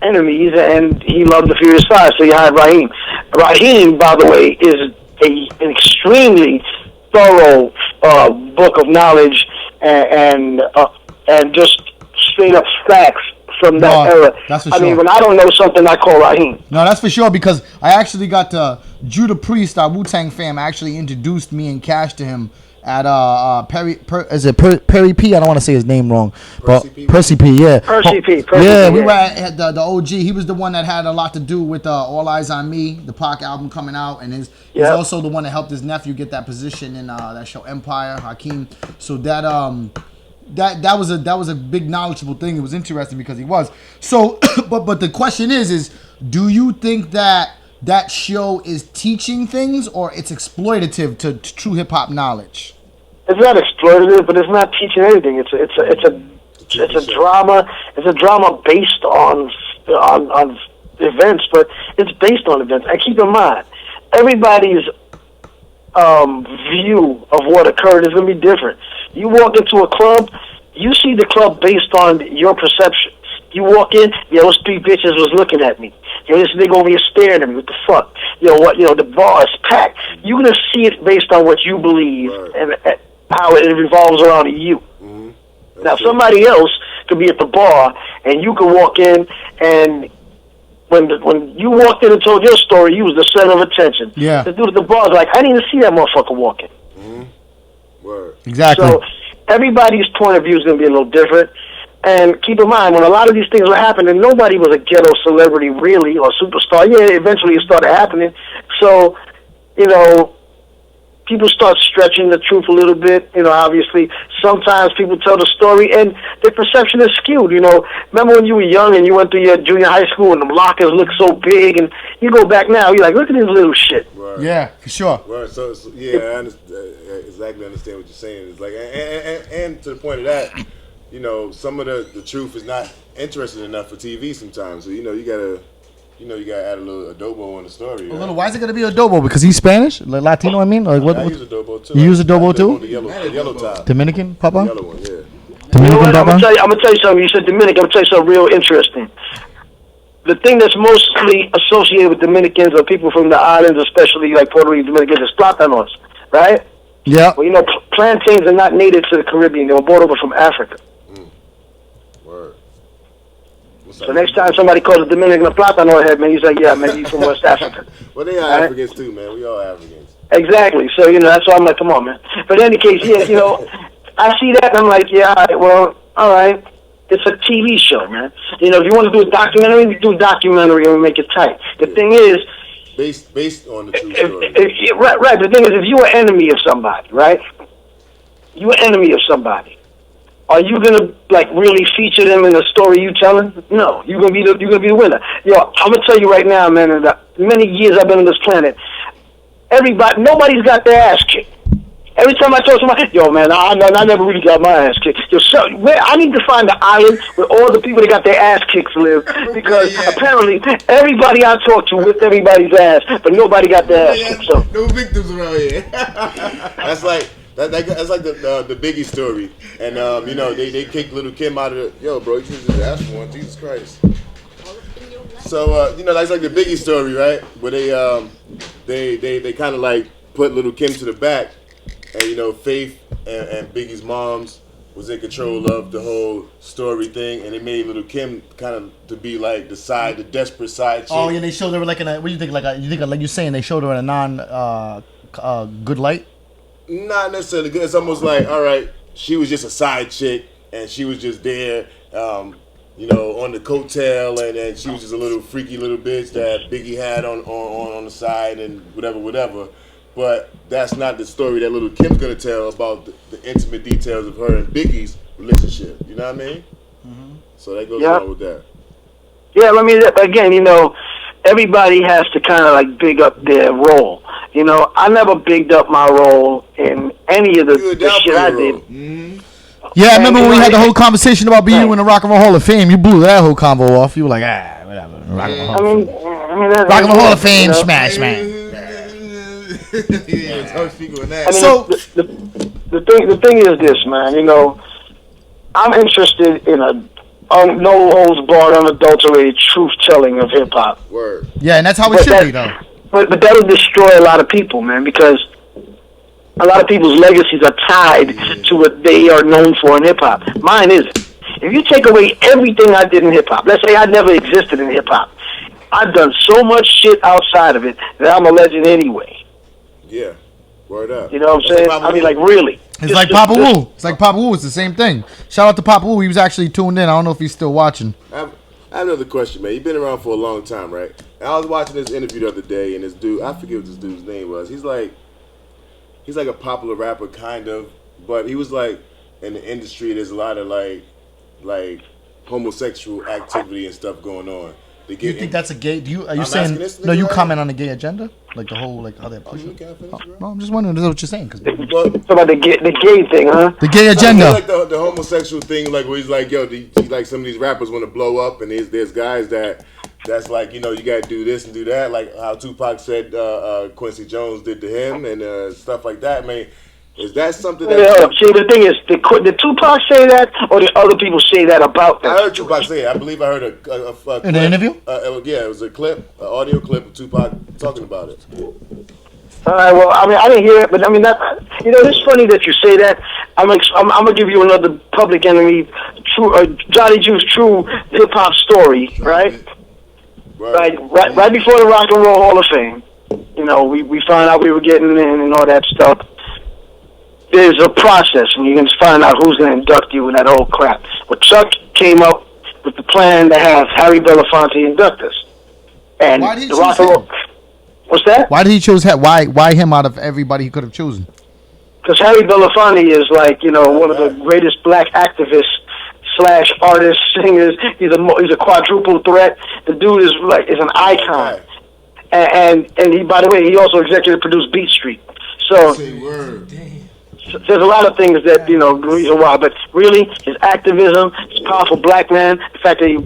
enemies, and he loved the Furious Five, so he hired Raheem. Raheem, by the way, is an extremely thorough book of knowledge and just straight up facts from that era. That's for sure. I mean, when I don't know something, I call Raheem. No, that's for sure, because I actually got Judah Priest, our Wu-Tang fam, actually introduced me and Cash to him at Perry P? I don't want to say his name wrong, but Percy P. Yeah, Percy P. We were at the OG. He was the one that had a lot to do with All Eyes on Me, the Pac album coming out, and he's also the one that helped his nephew get that position in that show Empire, Hakeem. So that was a big knowledgeable thing. It was interesting because he was. So, but the question is do you think that show is teaching things, or it's exploitative to true hip hop knowledge? It's not exploitative, but it's not teaching anything. It's a drama. It's a drama based on events, but it's based on events. And keep in mind, everybody's view of what occurred is going to be different. You walk into a club, you see the club based on your perception. You walk in, those three bitches was looking at me. Yo, this nigga over here staring at me. What the fuck? Yo, what? You know, the bar is packed. You're gonna see it based on what you believe and how it revolves around you. Mm-hmm. Now, somebody else could be at the bar, and you could walk in, and when you walked in and told your story, you was the center of attention. Yeah. The dude at the bar was like, I didn't even see that motherfucker walking. Mm-hmm. Word. Exactly. So everybody's point of view is going to be a little different. And keep in mind, when a lot of these things were happening, nobody was a ghetto celebrity really or superstar. Yeah, eventually it started happening. So, you know, people start stretching the truth a little bit. You know, obviously, sometimes people tell the story and their perception is skewed. You know, remember when you were young and you went through your junior high school and the lockers looked so big, and you go back now, you're like, look at this little shit. Right. Yeah, for sure. Right. So yeah, I exactly understand what you're saying. It's like, and to the point of that, you know, some of the truth is not interesting enough for TV sometimes. So you gotta add a little adobo on the story. A little. Why is it gonna be adobo? Because he's Spanish, like Latino. I mean, like what? I use adobo too. You use adobo too? The yellow tie. Dominican, Papa. The yellow one, yeah. You know Dominican, what? I'm Papa. gonna tell you something. You said Dominican. I'm gonna tell you something real interesting. The thing that's mostly associated with Dominicans or people from the islands, especially like Puerto Rico, Dominicans, is plátanos, right? Yeah. Well, you know, plantains are not native to the Caribbean. They were brought over from Africa. Word. So next time somebody calls a Dominican a plátano head, man, he's like, yeah, man, he's from West Africa. Well, they are Right? Africans too, man. We all Africans. Exactly. So, you know, that's why I'm like, come on, man. But in any case, yeah, you know, I see that and I'm like, yeah, all right, well, all right. It's a TV show, man. You know, if you want to do a documentary, you do a documentary and we make it tight. The thing is, based on the true story. right. The thing is, if you're an enemy of somebody, right? You're an enemy of somebody. Are you gonna like really feature them in the story you telling? No, you're gonna be the winner. Yo, I'm gonna tell you right now, man. In the many years I've been on this planet, nobody's got their ass kicked. Every time I talk to somebody, yo, man, I never really got my ass kicked. Yo, so I need to find the island where all the people that got their ass kicks live, because apparently everybody I talk to whipped everybody's ass, but nobody got their ass kicked. So no victims around here. That's like the Biggie story, and you know they kicked Little Kim out of the bro. You just asked for one, Jesus Christ. So you know that's like the Biggie story, right? Where they kind of like put Little Kim to the back. And you know, Faith and Biggie's moms was in control of the whole story thing, and they made Little Kim kind of to be like the desperate side chick. Oh yeah, they showed her like in a. What do you think? Like you're saying they showed her in a non good light. Not necessarily good. It's almost like, all right, she was just a side chick, and she was just there, you know, on the coattail, and she was just a little freaky little bitch that Biggie had on the side and whatever. But that's not the story that Little Kim's gonna tell about the intimate details of her and Biggie's relationship. You know what I mean? Mm-hmm. So that goes along with that. Yeah, I mean, again, you know, everybody has to kind of like big up their role. You know, I never bigged up my role in any of the shit I did. Mm-hmm. Yeah, I remember when we had the whole conversation about being in the Rock and Roll Hall of Fame. You blew that whole convo off. You were like, whatever. Rock and Roll Hall of Fame. Rock and Roll Hall of Fame, you know? Smash, man. Yeah, I mean, so the thing is this, man. You know, I'm interested in a no holds barred, unadulterated truth telling of hip hop. Word. Yeah, and that's how it should be, though. But that'll destroy a lot of people, man, because a lot of people's legacies are tied to what they are known for in hip hop. Mine isn't. If you take away everything I did in hip hop, let's say I never existed in hip hop, I've done so much shit outside of it that I'm a legend anyway. Yeah, word up. You know what I'm saying? I mean, like, really. It's like Papa Wu. It's like Papa Wu. It's the same thing. Shout out to Papa Wu. He was actually tuned in. I don't know if he's still watching. I have another question, man. You've been around for a long time, right? And I was watching this interview the other day, and this dude, I forget what this dude's name was. He's like a popular rapper, kind of, but he was like, in the industry, there's a lot of like homosexual activity and stuff going on. Do you think that's a gay? Are you saying no? You comment on the gay agenda, like the whole how they push it. No, I'm just wondering. This is what you're saying. Cause about the gay thing, huh? The gay agenda. Like the homosexual thing, like where he's like, yo, like some of these rappers want to blow up, and there's guys that's like, you know, you gotta do this and do that, like how Tupac said Quincy Jones did to him, and stuff like that. Man, Is that something Yeah, that... see, the thing is, did Tupac say that, or did other people say that about them? I heard Tupac say it. I believe I heard a clip. In an interview? Yeah, it was a clip, an audio clip of Tupac talking about it. All right, well, I mean, I didn't hear it, but I mean, it's funny that you say that. I'm gonna give you another Public Enemy, Johnny Juice true hip hop story, right? Right before the Rock and Roll Hall of Fame. You know, we found out we were getting in and all that stuff. There's a process, and you can find out who's going to induct you and that whole crap. But Chuck came up with the plan to have Harry Belafonte induct us. And why did he the choose Rock and Roll. him? What's that? Why did he choose him? Why him out of everybody he could have chosen? Because Harry Belafonte is like, you know, one of the greatest black activists / artists, singers. He's a quadruple threat. The dude is an icon. And he, by the way, he also executive produced Beat Street. So there's a lot of things that, you know, the reason why. But really, his activism, his powerful black man, the fact that he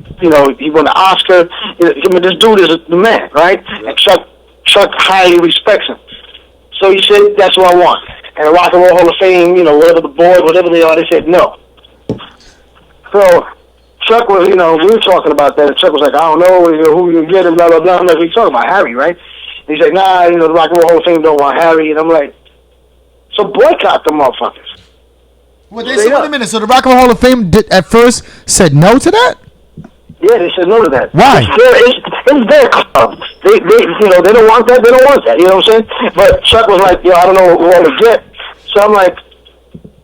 won the Oscar. I mean, this dude is the man, right? And Chuck highly respects him. So he said, that's what I want. And the Rock and Roll Hall of Fame, you know, whatever the board, whatever they are, they said no. So Chuck was, you know, we were talking about that, and Chuck was like, I don't know who you get and blah, blah, blah. I'm like, we talking about Harry, right? And he's like, nah, you know, the Rock and Roll Hall of Fame don't want Harry. And I'm like, so boycott the motherfuckers. Well, wait a minute. So the Rock and Roll Hall of Fame at first said no to that? Yeah, they said no to that. Why? It's their club. They you know, they don't want that. They don't want that. You know what I'm saying? But Chuck was like, I don't know what we want to get. So I'm like,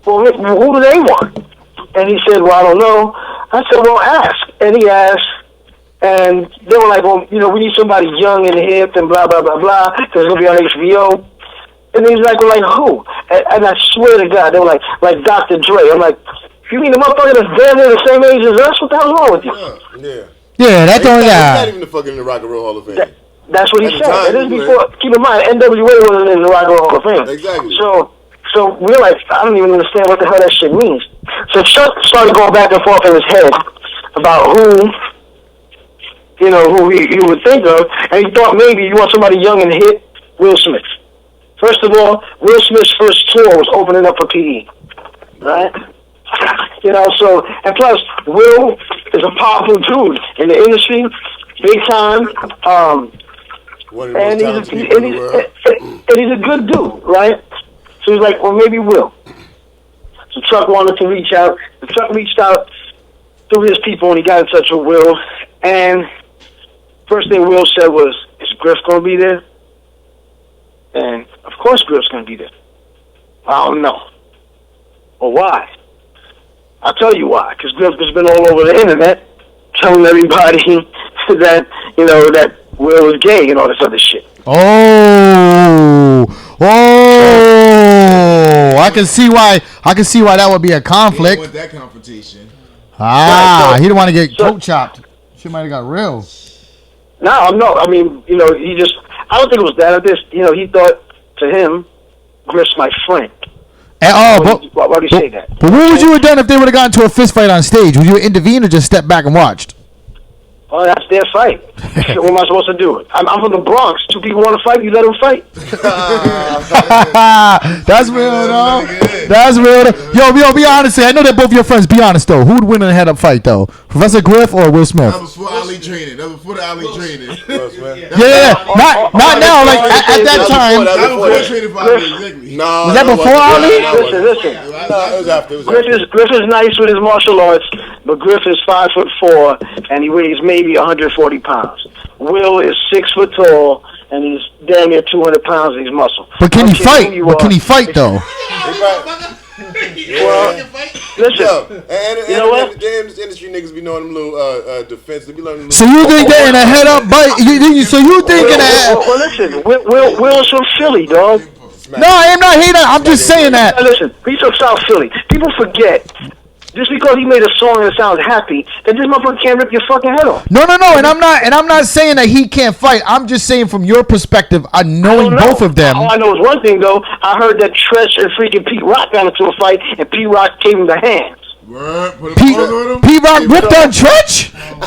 well, who do they want? And he said, well, I don't know. I said, well, ask. And he asked. And they were like, well, you know, we need somebody young and hip and blah, blah, blah, blah. Because it's going to be on HBO. And he's like, well, like who? And I swear to God, they were like Dr. Dre. I'm like, you mean the motherfucker that's damn near the same age as us? What the hell's wrong with you? Yeah, that's all. Yeah, not even the fucking the Rock and Roll Hall of Fame. That's what he said. This is before. Keep in mind, NWA wasn't in the Rock and Roll Hall of Fame. Exactly. So we're like, I don't even understand what the hell that shit means. So Chuck started going back and forth in his head about who he would think of, and he thought maybe you want somebody young and hip, Will Smith. First of all, Will Smith's first tour was opening up for PE, right? You know, so, and plus, Will is a powerful dude in the industry, big time, and he's a good dude, right? So he's like, well, maybe Will. So Chuck wanted to reach out. And Chuck reached out through his people, and he got in touch with Will. And first thing Will said was, is Griff going to be there? And, of course, Griff's going to be there. I don't know. Well, why? I'll tell you why. Because Griff has been all over the internet telling everybody that, you know, that Will is gay and all this other shit. I can see why that would be a conflict. He didn't want that confrontation. He didn't want to get coat chopped. She might have got real. No, I mean, you know, I don't think it was that. You know, he thought to him, Griff's my friend. Why do you say that? But what would you have done if they would have gotten into a fist fight on stage? Would you intervene or just step back and watched? Oh, that's their fight. What am I supposed to do? I'm from the Bronx. Two people want to fight, you let them fight. That's real, though. That's real. Yo, be honest. I know they're both your friends. Be honest, though. Who would win in a head-up fight, though? Professor Griff or Will Smith? That was before Ali training. Before the Ali training. Yeah. Not now. Like, at that time. That was before training for Ali, exactly. No. Was that before Ali? Listen. No, it was after. Griff is nice with his martial arts, but Griff is 5'4", and he weighs maybe 140 pounds. Will is 6 foot tall, and he's damn near 200 pounds of his muscle. But can he fight? Can he fight, though? Well, listen. You know what? The industry niggas be knowing them little defense. They be learning. So you think that in a head up bite? So you think in a? Well, listen. Will's from Philly, dog. No, I am not hating. I'm just saying that. Now, listen, he's from South Philly. People forget. Just because he made a song that sounds happy, that this motherfucker can't rip your fucking head off. No, and I'm not saying that he can't fight. I'm just saying from your perspective, knowing both of them. All I know is one thing though. I heard that Tresh and freaking Pete Rock got into a fight, and Pete Rock gave him the hands. Word, put a pause on him. P-Rock ripped on Church? Come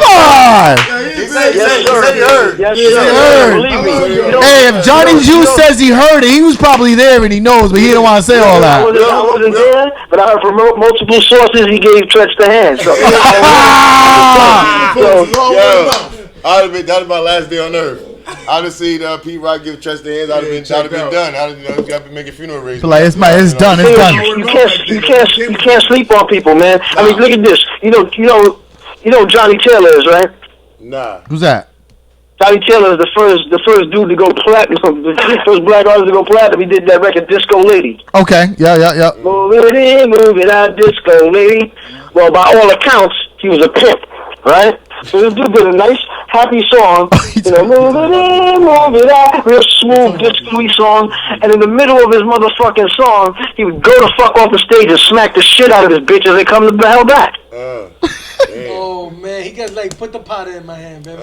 on. He said he heard. Yes, He sir. heard. Believe me. Hey, if Johnny Juice says he heard it, he was probably there and he knows, but he didn't want to say all I that. wasn't there, but I heard from multiple sources he gave Tretch the hand. So, That was my last day on earth. I'd have seen P-Rock give Tretch the hands. I'd have been done. I'd have been making funeral arrangements. Like, it's done. It's done. You can't sleep on people, man. I mean, look at this. You know who Johnny Taylor is, right? Nah. Who's that? Johnny Taylor is the first dude to go platinum, the first black artist to go platinum. He did that record, Disco Lady. Okay, yeah. Move it in, move it out, Disco Lady. Well, by all accounts, he was a pimp, right? So this dude did a nice, happy song. Move it in, move it out, real smooth, disco-y song. And in the middle of his motherfucking song, he would go the fuck off the stage and smack the shit out of his bitch as they come the hell back. Oh man, he got like put the powder in my hand, baby.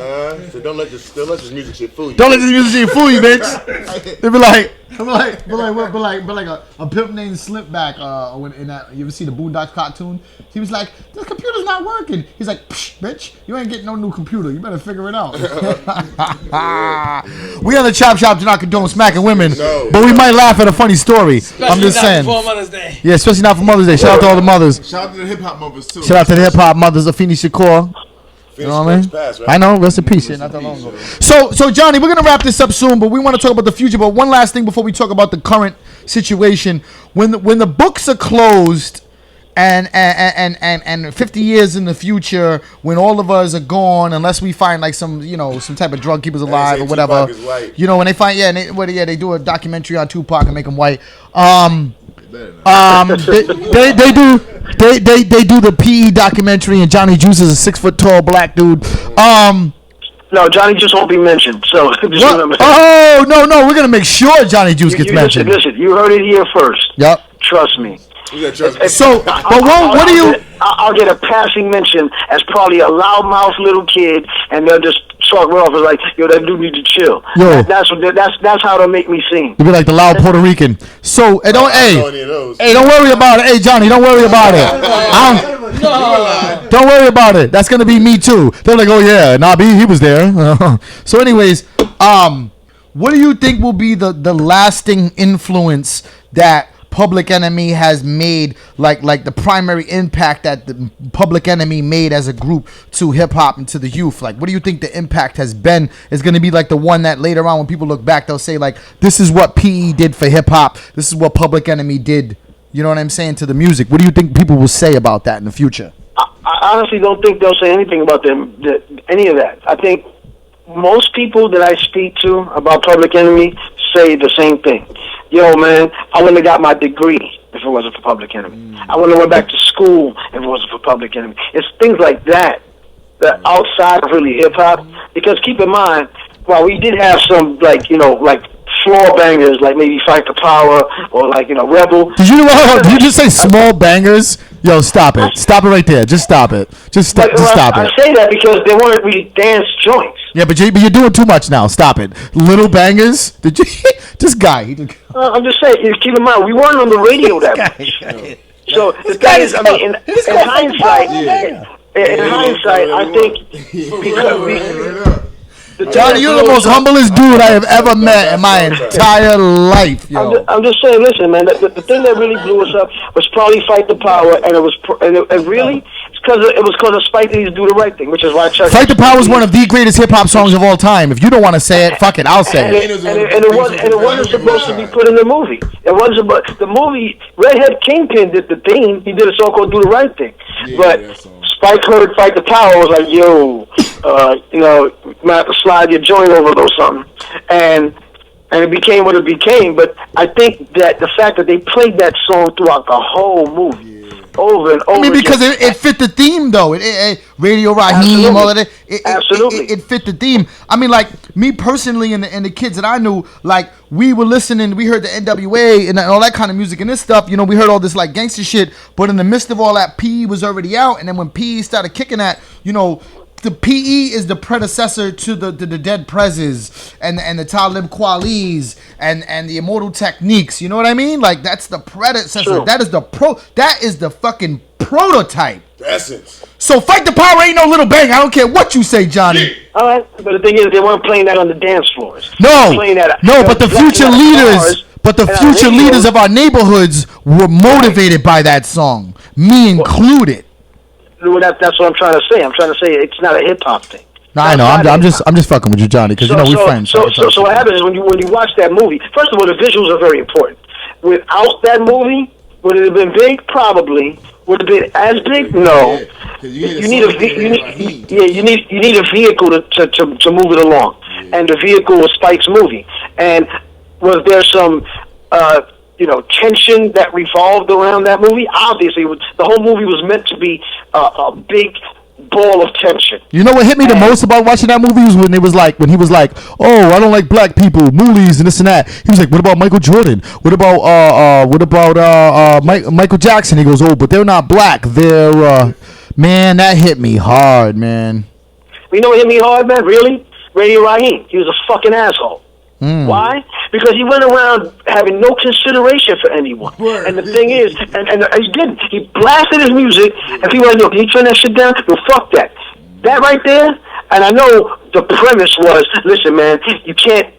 So don't let this music shit fool you. Don't let this music shit fool you, bitch. They be like a pimp named Slipback. You ever see the Boondocks cartoon? He was like, "The computer's not working." He's like, "Psh, bitch, you ain't getting no new computer. You better figure it out." We on the Chop Shop do not condone smacking women, but we might laugh at a funny story. I'm just saying. For Mother's Day. Yeah, especially not for Mother's Day. Shout out to all the mothers. Shout out to the hip hop mothers too. Shout out to the hip hop mothers, Afeni Shakur. You know what I mean? Passed, right? I know, rest in peace. Not that long ago. So Johnny, we're gonna wrap this up soon, but we want to talk about the future. But one last thing before we talk about the current situation, when the books are closed, and 50 years in the future, when all of us are gone, unless we find like some type of drug keepers alive or whatever, when they find they do a documentary on Tupac and make him white. They do the PE documentary and Johnny Juice is a 6 foot tall black dude. No, Johnny Juice won't be mentioned. So just remember. Oh no, we're gonna make sure Johnny Juice gets mentioned. Listen, you heard it here first. Yep. Trust me. So, but what do you? I'll get a passing mention as probably a loudmouth little kid, and they'll just talk me off as like, "Yo, that dude need to chill." Yo, that's how they'll make me seem. You'll be like the loud Puerto Rican. So, don't worry about it. Hey, Johnny, don't worry about it. Don't worry about it. That's gonna be me too. They're like, "Oh yeah, Nabi, he was there." So, anyways, what do you think will be the lasting influence that Public Enemy has made, like the primary impact that the Public Enemy made as a group to hip hop and to the youth? Like, what do you think the impact has been? Is going to be like the one that later on when people look back, they'll say like, this is what PE did for hip hop. This is what Public Enemy did. You know what I'm saying, to the music. What do you think people will say about that in the future? I honestly don't think they'll say anything about any of that. I think most people that I speak to about Public Enemy say the same thing. Yo, man, I wouldn't have got my degree if it wasn't for Public Enemy. I wouldn't have went back to school if it wasn't for Public Enemy. It's things like that outside of really hip-hop. Because keep in mind, while we did have some, like floor bangers, like maybe Fight the Power or Rebel. Did you just say small bangers? Yo, stop it. Stop it right there. Just stop it. Just stop it. I say that because they weren't really dance joints. Yeah, but you're doing too much now. Stop it. Little bangers? Did you? This guy. I'm just saying. Keep in mind, we weren't on the radio that much. So the thing is, I mean, in hindsight, I think because Johnny, you're the most humblest dude I have ever met in my entire life, yo. I'm just saying, listen, man. The thing that really blew us up was probably Fight the Power, and it was really it was because of Spike Lee's Do the Right Thing, which is why Chuck. Fight the Power is one of the greatest hip hop songs of all time. If you don't want to say it, fuck it, I'll say it. And it wasn't supposed to be put in the movie. It wasn't. But the movie Redhead Kingpin did the theme. He did a song called Do the Right Thing, but Spike heard Fight the Power was like, yo, might have to slide your joint over or something, and it became what it became. But I think that the fact that they played that song throughout the whole movie, over and over. I mean, because it fit the theme, though. It Radio Raheem, all of that. Absolutely, it fit the theme. I mean, like me personally, and the kids that I knew, like we were listening. We heard the NWA and all that kind of music and this stuff. You know, we heard all this like gangster shit. But in the midst of all that, PE was already out, and then when PE started kicking that, the PE is the predecessor to the Dead Prez's and the Talib Kweli's and the Immortal Techniques. You know what I mean? Like that's the predecessor. True. That is the fucking prototype. The essence. So Fight the Power ain't no Little Bang. I don't care what you say, Johnny. All right, but the thing is, they weren't playing that on the dance floors. No, but the future leaders. But the future leaders of our neighborhoods were motivated by that song, me included. Well, that's what I'm trying to say. I'm trying to say it's not a hip hop thing. No, I know. I'm just fucking with you, Johnny, because we're friends. So what happens is when you watch that movie, first of all, the visuals are very important. Without that movie, would it have been big? Probably. Would it have been as big? No. You need a vehicle to move it along, and the vehicle was Spike's movie. And was there some tension that revolved around that movie? Obviously, the whole movie was meant to be a big ball of tension. You know what hit me the most about watching that movie was when he was like, oh, I don't like black people, moolies and this and that. He was like, what about Michael Jordan? What about Michael Jackson? He goes, oh, but they're not black. They're man, that hit me hard, man. You know what hit me hard, man? Really? Radio Raheem. He was a fucking asshole. Why? Because he went around having no consideration for anyone. And the thing is, and he didn't. He blasted his music, and people were like, yo, can you turn that shit down? No, fuck that. That right there, and I know the premise was, listen, man, you can't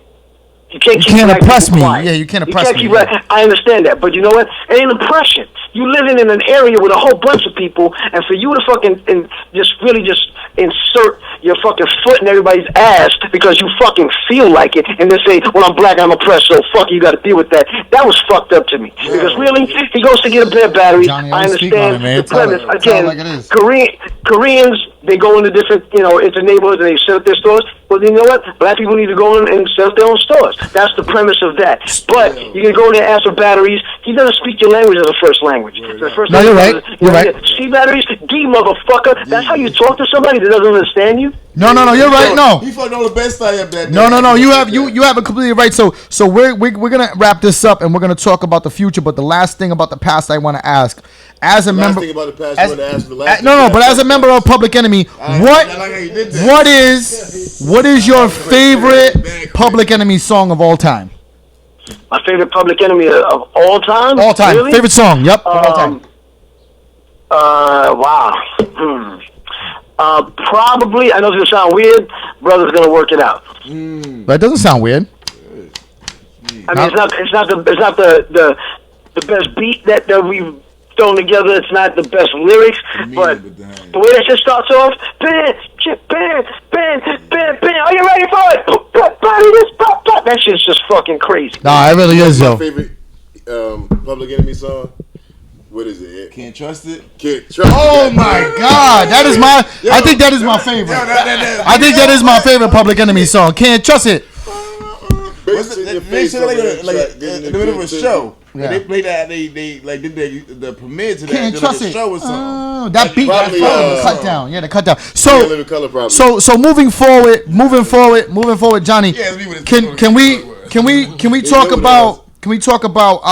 oppress me. Yeah, you can't oppress me. I understand that, but you know what? It ain't oppression. You living in an area with a whole bunch of people, and for you to fucking just insert your fucking foot in everybody's ass because you fucking feel like it, and then say, well, I'm black, I'm oppressed, so fuck you, got to deal with that. That was fucked up to me. Because really, he goes to get a pair of batteries. Johnny, I understand the premise. Again, like it is. Koreans, they go into different, into neighborhoods and they set up their stores. Well, you know what? Black people need to go in and set up their own stores. That's the premise of that. But you can go in there and ask for batteries. He doesn't speak your language as a first language. No, you're right. You're right. C batteries? D, motherfucker. That's how you talk to somebody that doesn't understand you? No, you're right. No. He fucking know the best I have that. No. You have it completely right. So we're gonna wrap this up and we're gonna talk about the future. But the last thing about the past I want to ask, as a member, but as a member of Public Enemy, what is your favorite Public Enemy song of all time? My favorite Public Enemy of all time? All time. Really? Favorite song, yep. Of all time. Wow. Probably, I know it's gonna sound weird, Brother's Gonna Work It Out. That doesn't sound weird. I mean, it's not the best beat that we've thrown together. It's not the best lyrics, but the way that shit starts off, bam, are you ready for it? That shit's just fucking crazy. Nah, it really is, though. My favorite Public Enemy song. What is it? Can't Trust It? Can't Trust It. Oh my God, that is my. I think that is my favorite. I think that is my favorite Public Enemy song. Can't Trust It. They said in the middle of a show. Yeah. They played that. They did the premiere to that. Can't Trust It. Show or something. That beat, probably, the cut down. Yeah, the cut down. So moving forward, Johnny. Can we talk about? Can we talk about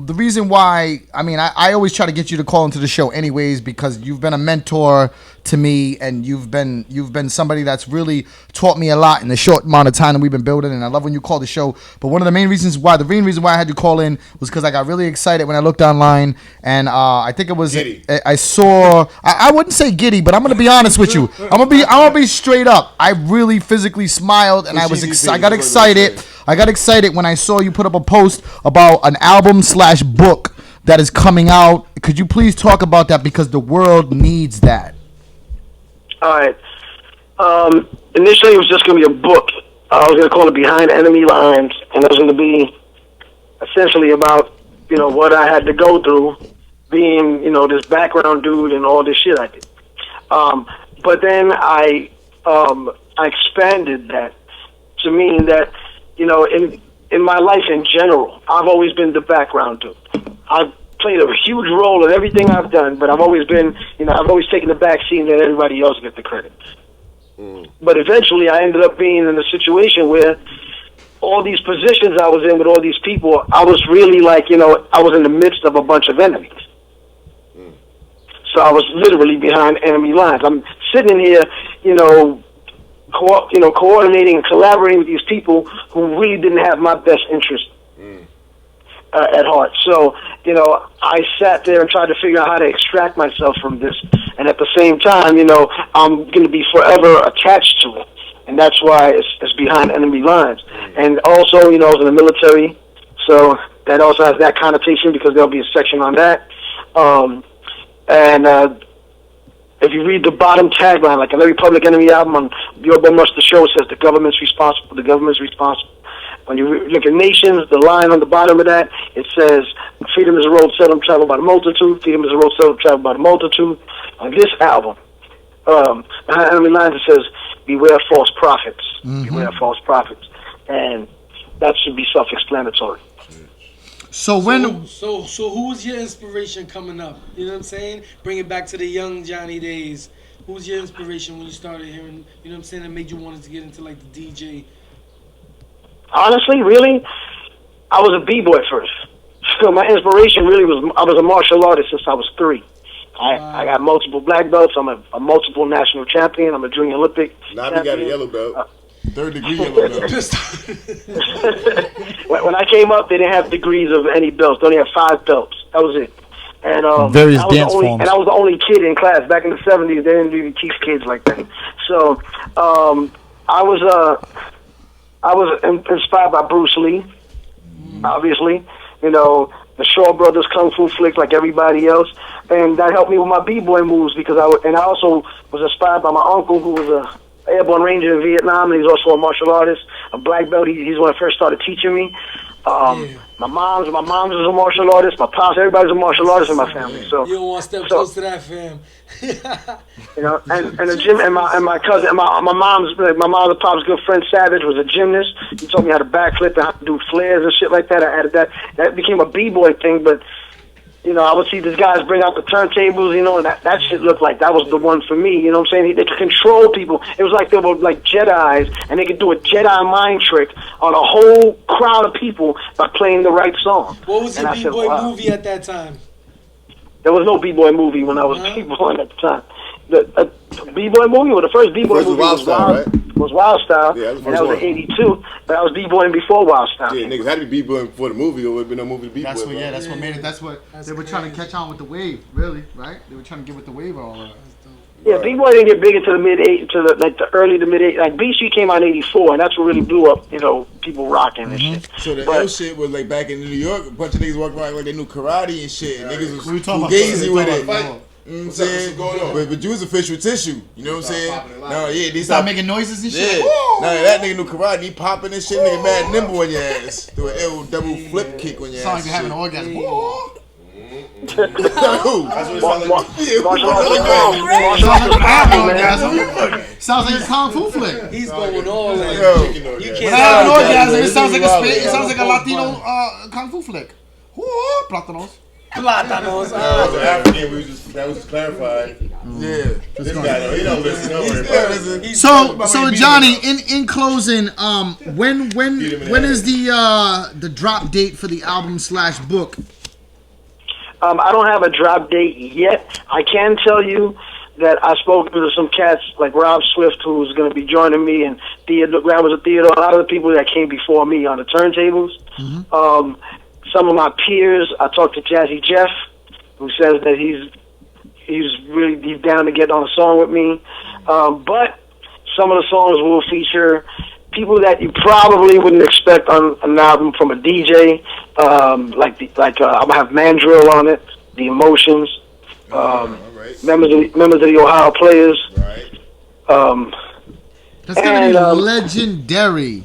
the reason why? I mean, I always try to get you to call into the show anyways because you've been a mentor to me and you've been somebody that's really taught me a lot in the short amount of time that we've been building, and I love when you call the show. But one of the main reasons why I had you call in was because I got really excited when I looked online and I think it was giddy. I saw I wouldn't say giddy, but I'm gonna be honest with you. I'm gonna be straight up. I really physically smiled and I got excited. I got excited when I saw you put up a post about an album/book that is coming out. Could you please talk about that because the world needs that? All right. Initially, it was just going to be a book. I was going to call it Behind Enemy Lines, and it was going to be essentially about, what I had to go through being, this background dude and all this shit I did. But then I expanded that to mean that, in my life in general, I've always been the background dude. I've played a huge role in everything I've done, but I've always been, I've always taken the back seat and let everybody else get the credit. But eventually I ended up being in a situation where all these positions I was in with all these people, I was really like, I was in the midst of a bunch of enemies. So I was literally behind enemy lines. I'm sitting here, coordinating and collaborating with these people who really didn't have my best interest At heart. So, you know, I sat there and tried to figure out how to extract myself from this. And at the same time, you know, I'm going to be forever attached to it. And that's why it's behind enemy lines. And also, you know, I was in the military, so that also has that connotation because there'll be a section on that. If you read the bottom tagline, like on every Public Enemy album on Your Boy Must the Show, it says the government's responsible, the government's responsible. When you look at Nations, the line on the bottom of that, it says, freedom is a road seldom traveled by the multitude, freedom is a road seldom traveled by the multitude. On this album, behind enemy lines, it says, beware false prophets, beware false prophets. And that should be self-explanatory. So who was your inspiration coming up? You know what I'm saying? Bring it back to the young Johnny days. Who was your inspiration when you started hearing, you know what I'm saying, that made you want to get into like the DJ? Honestly, really, I was a b-boy first. So my inspiration really was, I was a martial artist since I was 3. I got multiple black belts. I'm a multiple national champion. I'm a junior Olympic Now you got a yellow belt. 3rd degree yellow belt. When I came up, they didn't have degrees of any belts. They only had 5 belts. That was it. And various I was dance forms. And I was the only kid in class. Back in the 70s, they didn't really teach kids like that. So I was inspired by Bruce Lee, obviously. You know, the Shaw Brothers Kung Fu flicks like everybody else. And that helped me with my b-boy moves because I also was inspired by my uncle who was a airborne ranger in Vietnam, and he's also a martial artist, a black belt. He's when I first started teaching me. My mom's is a martial artist. My pops, everybody's a martial artist in my family. So you don't want to step close to that, fam. You know, and the gym and my cousin, and my mom's and pop's good friend Savage was a gymnast. He taught me how to backflip and how to do flares and shit like that. I added that. That became a b-boy thing, but. You know, I would see these guys bring out the turntables, you know, and that shit looked like that was the one for me, you know what I'm saying? They could control people. It was like they were like Jedis, and they could do a Jedi mind trick on a whole crowd of people by playing the right song. What was your b-boy movie at that time? There was no b-boy movie when I was b-boying at the time. The b-boy movie, well, the first b-boy movie was Wild Style, yeah, and that was in 82, but I was b-boying before Wild Style. Yeah, niggas had to be b-boying before the movie, or it would have been no movie to b-boy. That's what, that's what made it, that's what they were trying to catch on with the wave, really, right? They were trying to get with the wave all that. Yeah, B-Boy didn't get big until the early to mid-80s. Like, B-Street came out in 84, and that's what really blew up, you know, people rocking and shit. So the L shit was like back in New York, a bunch of niggas walking around like they knew karate and shit. And niggas was fugazi with it. You know what I'm saying? But you was official tissue. You know what I'm saying? No, yeah, they start making noises and shit. Yeah. No, that nigga knew karate. He popping and shit. Nigga mad nimble on your ass. Do an L double flip kick on your ass. Sound like you're having an orgasm. Sounds like a kung fu flick. He's going all in. You can't have an orgasm. It sounds like a Latino kung fu flick. Platanos. Platanos. That was just clarified. Yeah. This guy, he don't listen. Don't worry. So Johnny, in closing, when is the drop date for the album / book? I don't have a drop date yet. I can tell you that I spoke to some cats like Rob Swift, who's going to be joining me, and Theodore, a lot of the people that came before me on the turntables. Mm-hmm. Some of my peers, I talked to Jazzy Jeff, who says that he's down to get on a song with me. But some of the songs will feature people that you probably wouldn't expect on an album from a DJ. I'm gonna have Mandrill on it, The Emotions, members of the Ohio Players. Right. That's gonna be legendary.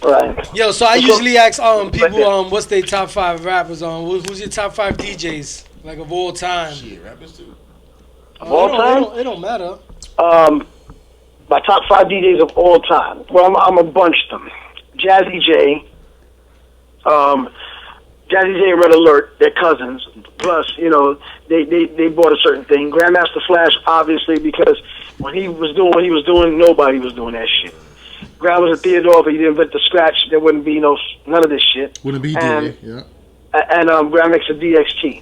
Right. Yo, so I usually ask people what's their top 5 rappers on. Who's your top 5 DJs like of all time? Shit, rappers too. Of all time? It don't matter. My top 5 DJs of all time. Well, I'm a bunch of them. Jazzy J, and Red Alert, they're cousins. Plus, you know, they bought a certain thing. Grandmaster Flash, obviously, because when he was doing what he was doing, nobody was doing that shit. Grand was a Theodore, but he didn't invent the scratch. There wouldn't be none of this shit. Wouldn't be DJ, yeah. And Grand makes a DXT.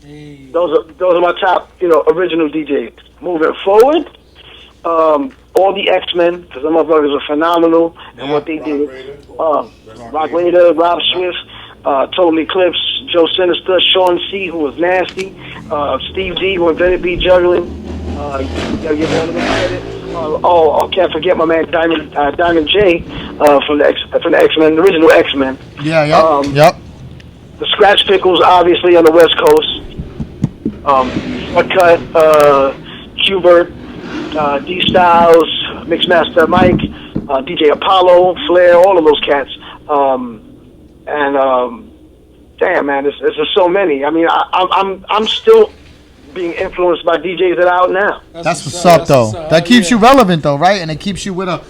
Hey. Those are my top, original DJs. Moving forward, all the X-Men, because the motherfuckers are phenomenal and what they did. Rock Raider, Rob Swift, Total Eclipse, Joe Sinister, Sean C, who was nasty, Steve D, who invented beat juggling. Gotta give one of them credit. I can't forget my man Diamond J from the X-Men, the original X-Men. Yeah, yep. The Scratch Pickles, obviously, on the West Coast. Cut, Qbert, D Styles, Mixmaster Mike, DJ Apollo, Flair, all of those cats. Damn, man, there's just so many. I mean, I'm still being influenced by DJs that are out now. That's what's up, though. That keeps you relevant, though, right? And it keeps you with a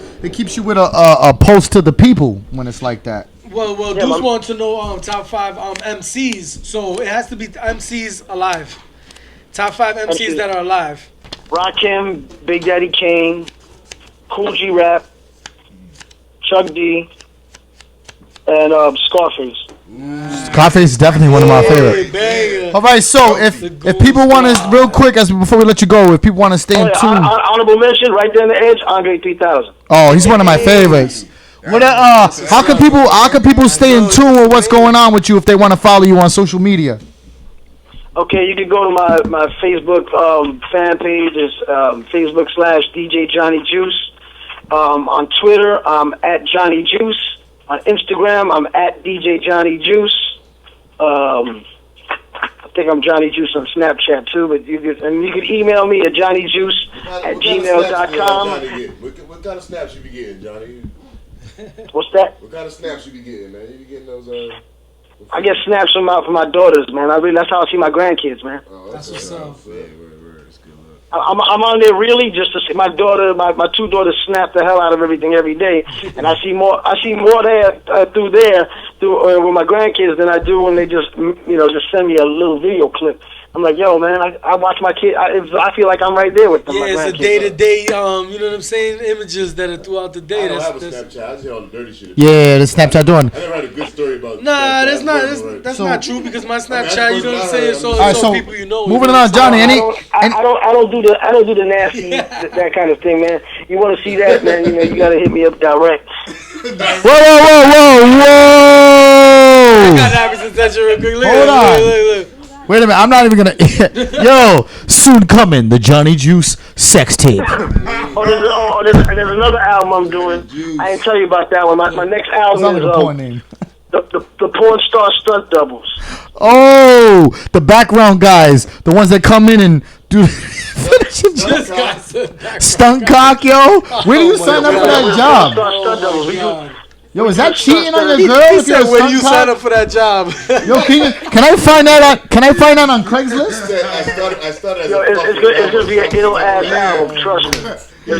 pulse to the people when it's like that. Well, Deuce wants to know top 5 MCs. So it has to be MCs alive. Top 5 MCs that are alive. Rakim, Big Daddy Kane, Cool G Rap, Chuck D, and Scarface. Scarface is definitely one of my favorites. All right, so if people want to, real quick, before we let you go, if people want to stay in tune. Honorable mention, right there on the edge, Andre 3000. Oh, he's one of my favorites. What? How can people stay in tune with what's going on with you if they want to follow you on social media? Okay, you can go to my Facebook fan page. It's Facebook/DJ Johnny Juice. On Twitter, I'm at Johnny Juice. On Instagram, I'm at DJ Johnny Juice. I think I'm Johnny Juice on Snapchat too. But you can email me at johnnyjuice@gmail.com. What kind of snaps you be getting, Johnny? What's that? What kind of snaps you be getting, man? You be getting those? I get snaps from my daughters, man. That's how I see my grandkids, man. Oh, that's what's up. I'm on there really just to see my daughter, my 2 daughters snap the hell out of everything every day, and I see more there through with my grandkids than I do when they just send me a little video clip. I'm like, yo, man, I watch my kid. I feel like I'm right there with them. Yeah, it's the day-to-day, you know what I'm saying, images that are throughout the day. I don't have a Snapchat. I just hear all the dirty shit. Yeah, the Snapchat doing. I never had a good story about Nah, Snapchat. that's not true because my Snapchat, you know what I'm saying, so people you know. Moving on, Johnny. I don't do the nasty that kind of thing, man. You want to see that, man? You got to hit me up direct. Whoa! I got Abby's attention real quick. Hold on. Look. Wait a minute, I'm not even gonna. Yo, soon coming, the Johnny Juice sex tape. There's another album I'm doing. I didn't tell you about that one. My next album is the Porn Star Stunt Doubles. Oh, the background guys, the ones that come in and do stunt cock, yo. Where do you sign up for that job? Stunt Doubles. Yo, is that cheating on your girl? He said, "When you sign up for that job." Yo, can I find that on Craigslist? I started. It's gonna be an ill ass album. Trust me. Yo,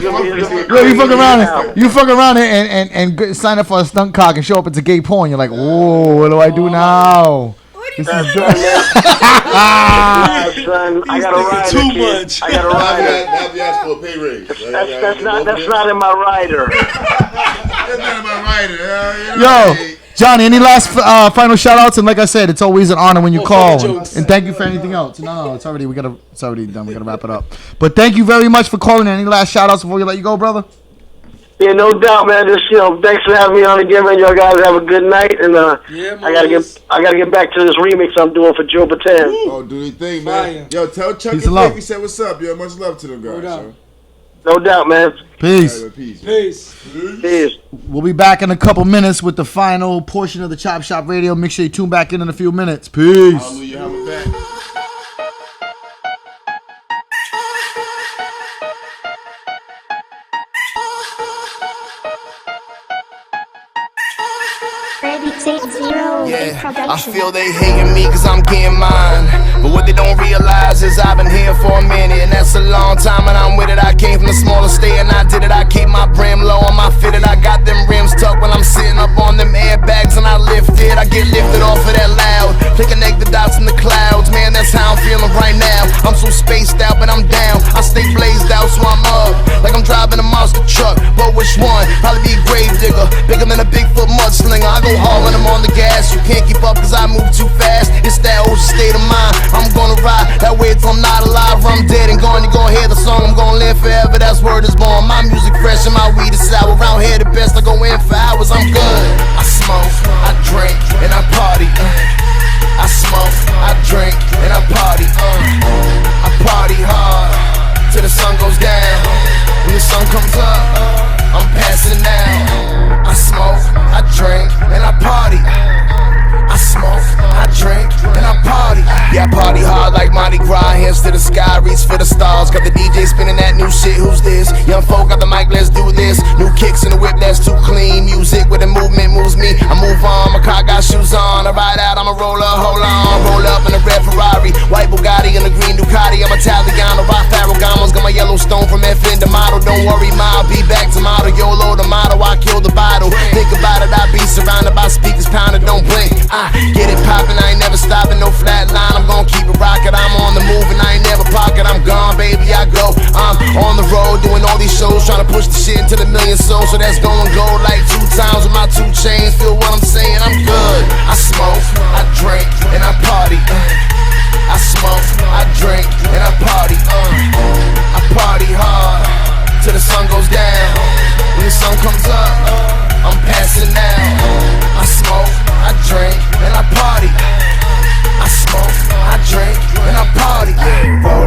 you fuck around and sign up for a stunt cock and show up at gay porn. You're like, whoa, what do I do now? This is I gotta ride too much. I gotta ride. Have you asked for a pay raise? That's not in my rider. Yo, Johnny, any last final shout outs? And like I said, it's always an honor when you call. And thank you for anything else. No, it's already done. We gotta wrap it up. But thank you very much for calling. Any last shout outs before we let you go, brother? Yeah, no doubt, man. Just thanks for having me on again, man. Y'all guys have a good night, and I gotta get back to this remix I'm doing for Joe Bataan. Oh, do your thing, man. Yo, tell Chuck and Faith we said what's up. Yo, much love to them guys. No doubt, man. Peace. Peace. We'll be back in a couple minutes with the final portion of the Chop Shop Radio. Make sure you tune back in a few minutes. Peace. Hallelujah, have a back. Yeah, I feel they hating me cause I'm getting mine. But what they don't realize is I've been here for a minute, and that's a long time, and I'm with it. I came from the smaller state and I did it. I keep my brim low on my fitted. I got them rims tucked when I'm sitting up on them airbags and I lift it. I get lifted off of that loud. Play connect the dots in the clouds. Man, that's how I'm feeling right now. I'm so spaced out, but I'm down. I stay blazed out, so I'm up. Like I'm driving a monster truck. But which one? Probably be a grave digger. Bigger than a Bigfoot mudslinger. I go hard when I'm on the gas. You can't keep up cause I move too fast. It's that old state of mind. I'm gonna ride that way till I'm not alive or I'm dead and gone. You gon' hear the song, I'm gonna live forever. That's word is born. best. I go in for hours, I'm good. I smoke, I drink, and I party. I smoke, I drink, and I party. I party hard till the sun goes down. When the sun comes up, I'm passing out. I smoke, I drink, and I party. I smoke, I drink, and I party. Yeah, I party hard like Mardi Gras. Hands to the sky, reach for the stars. Got the DJ spinning that new shit, who's this? Young folk got the mic, let's do this. New kicks in the whip, that's too clean. Music with the movement moves me. I move on, my car got shoes on. I ride out, I'm a roller, hold on. Roll up in a red Ferrari, white Bugatti and a green Ducati. I'm Italiano, rock Ferragamo's. Got my Yellowstone from FN to model. Don't worry, ma, I'll be back tomorrow. YOLO the motto, I kill the bottle. Think about it, I be surrounded by speakers pounding, don't blink. Get it poppin', I ain't never stopping, no flat line. I'm gon' keep it rockin'. I'm on the move and I ain't never pocket. I'm gone, baby, I go. I'm on the road doing all these shows, trying to push the shit into the million souls. So that's going gold like 2 times with my 2 chains. Feel what I'm saying? I'm good. I smoke, I drink, and I party. I smoke, I drink, and I party. I party hard till the sun goes down. When the sun comes up, I'm passing out. I smoke, I drink, and I party. I smoke, I drink, and I party. Roll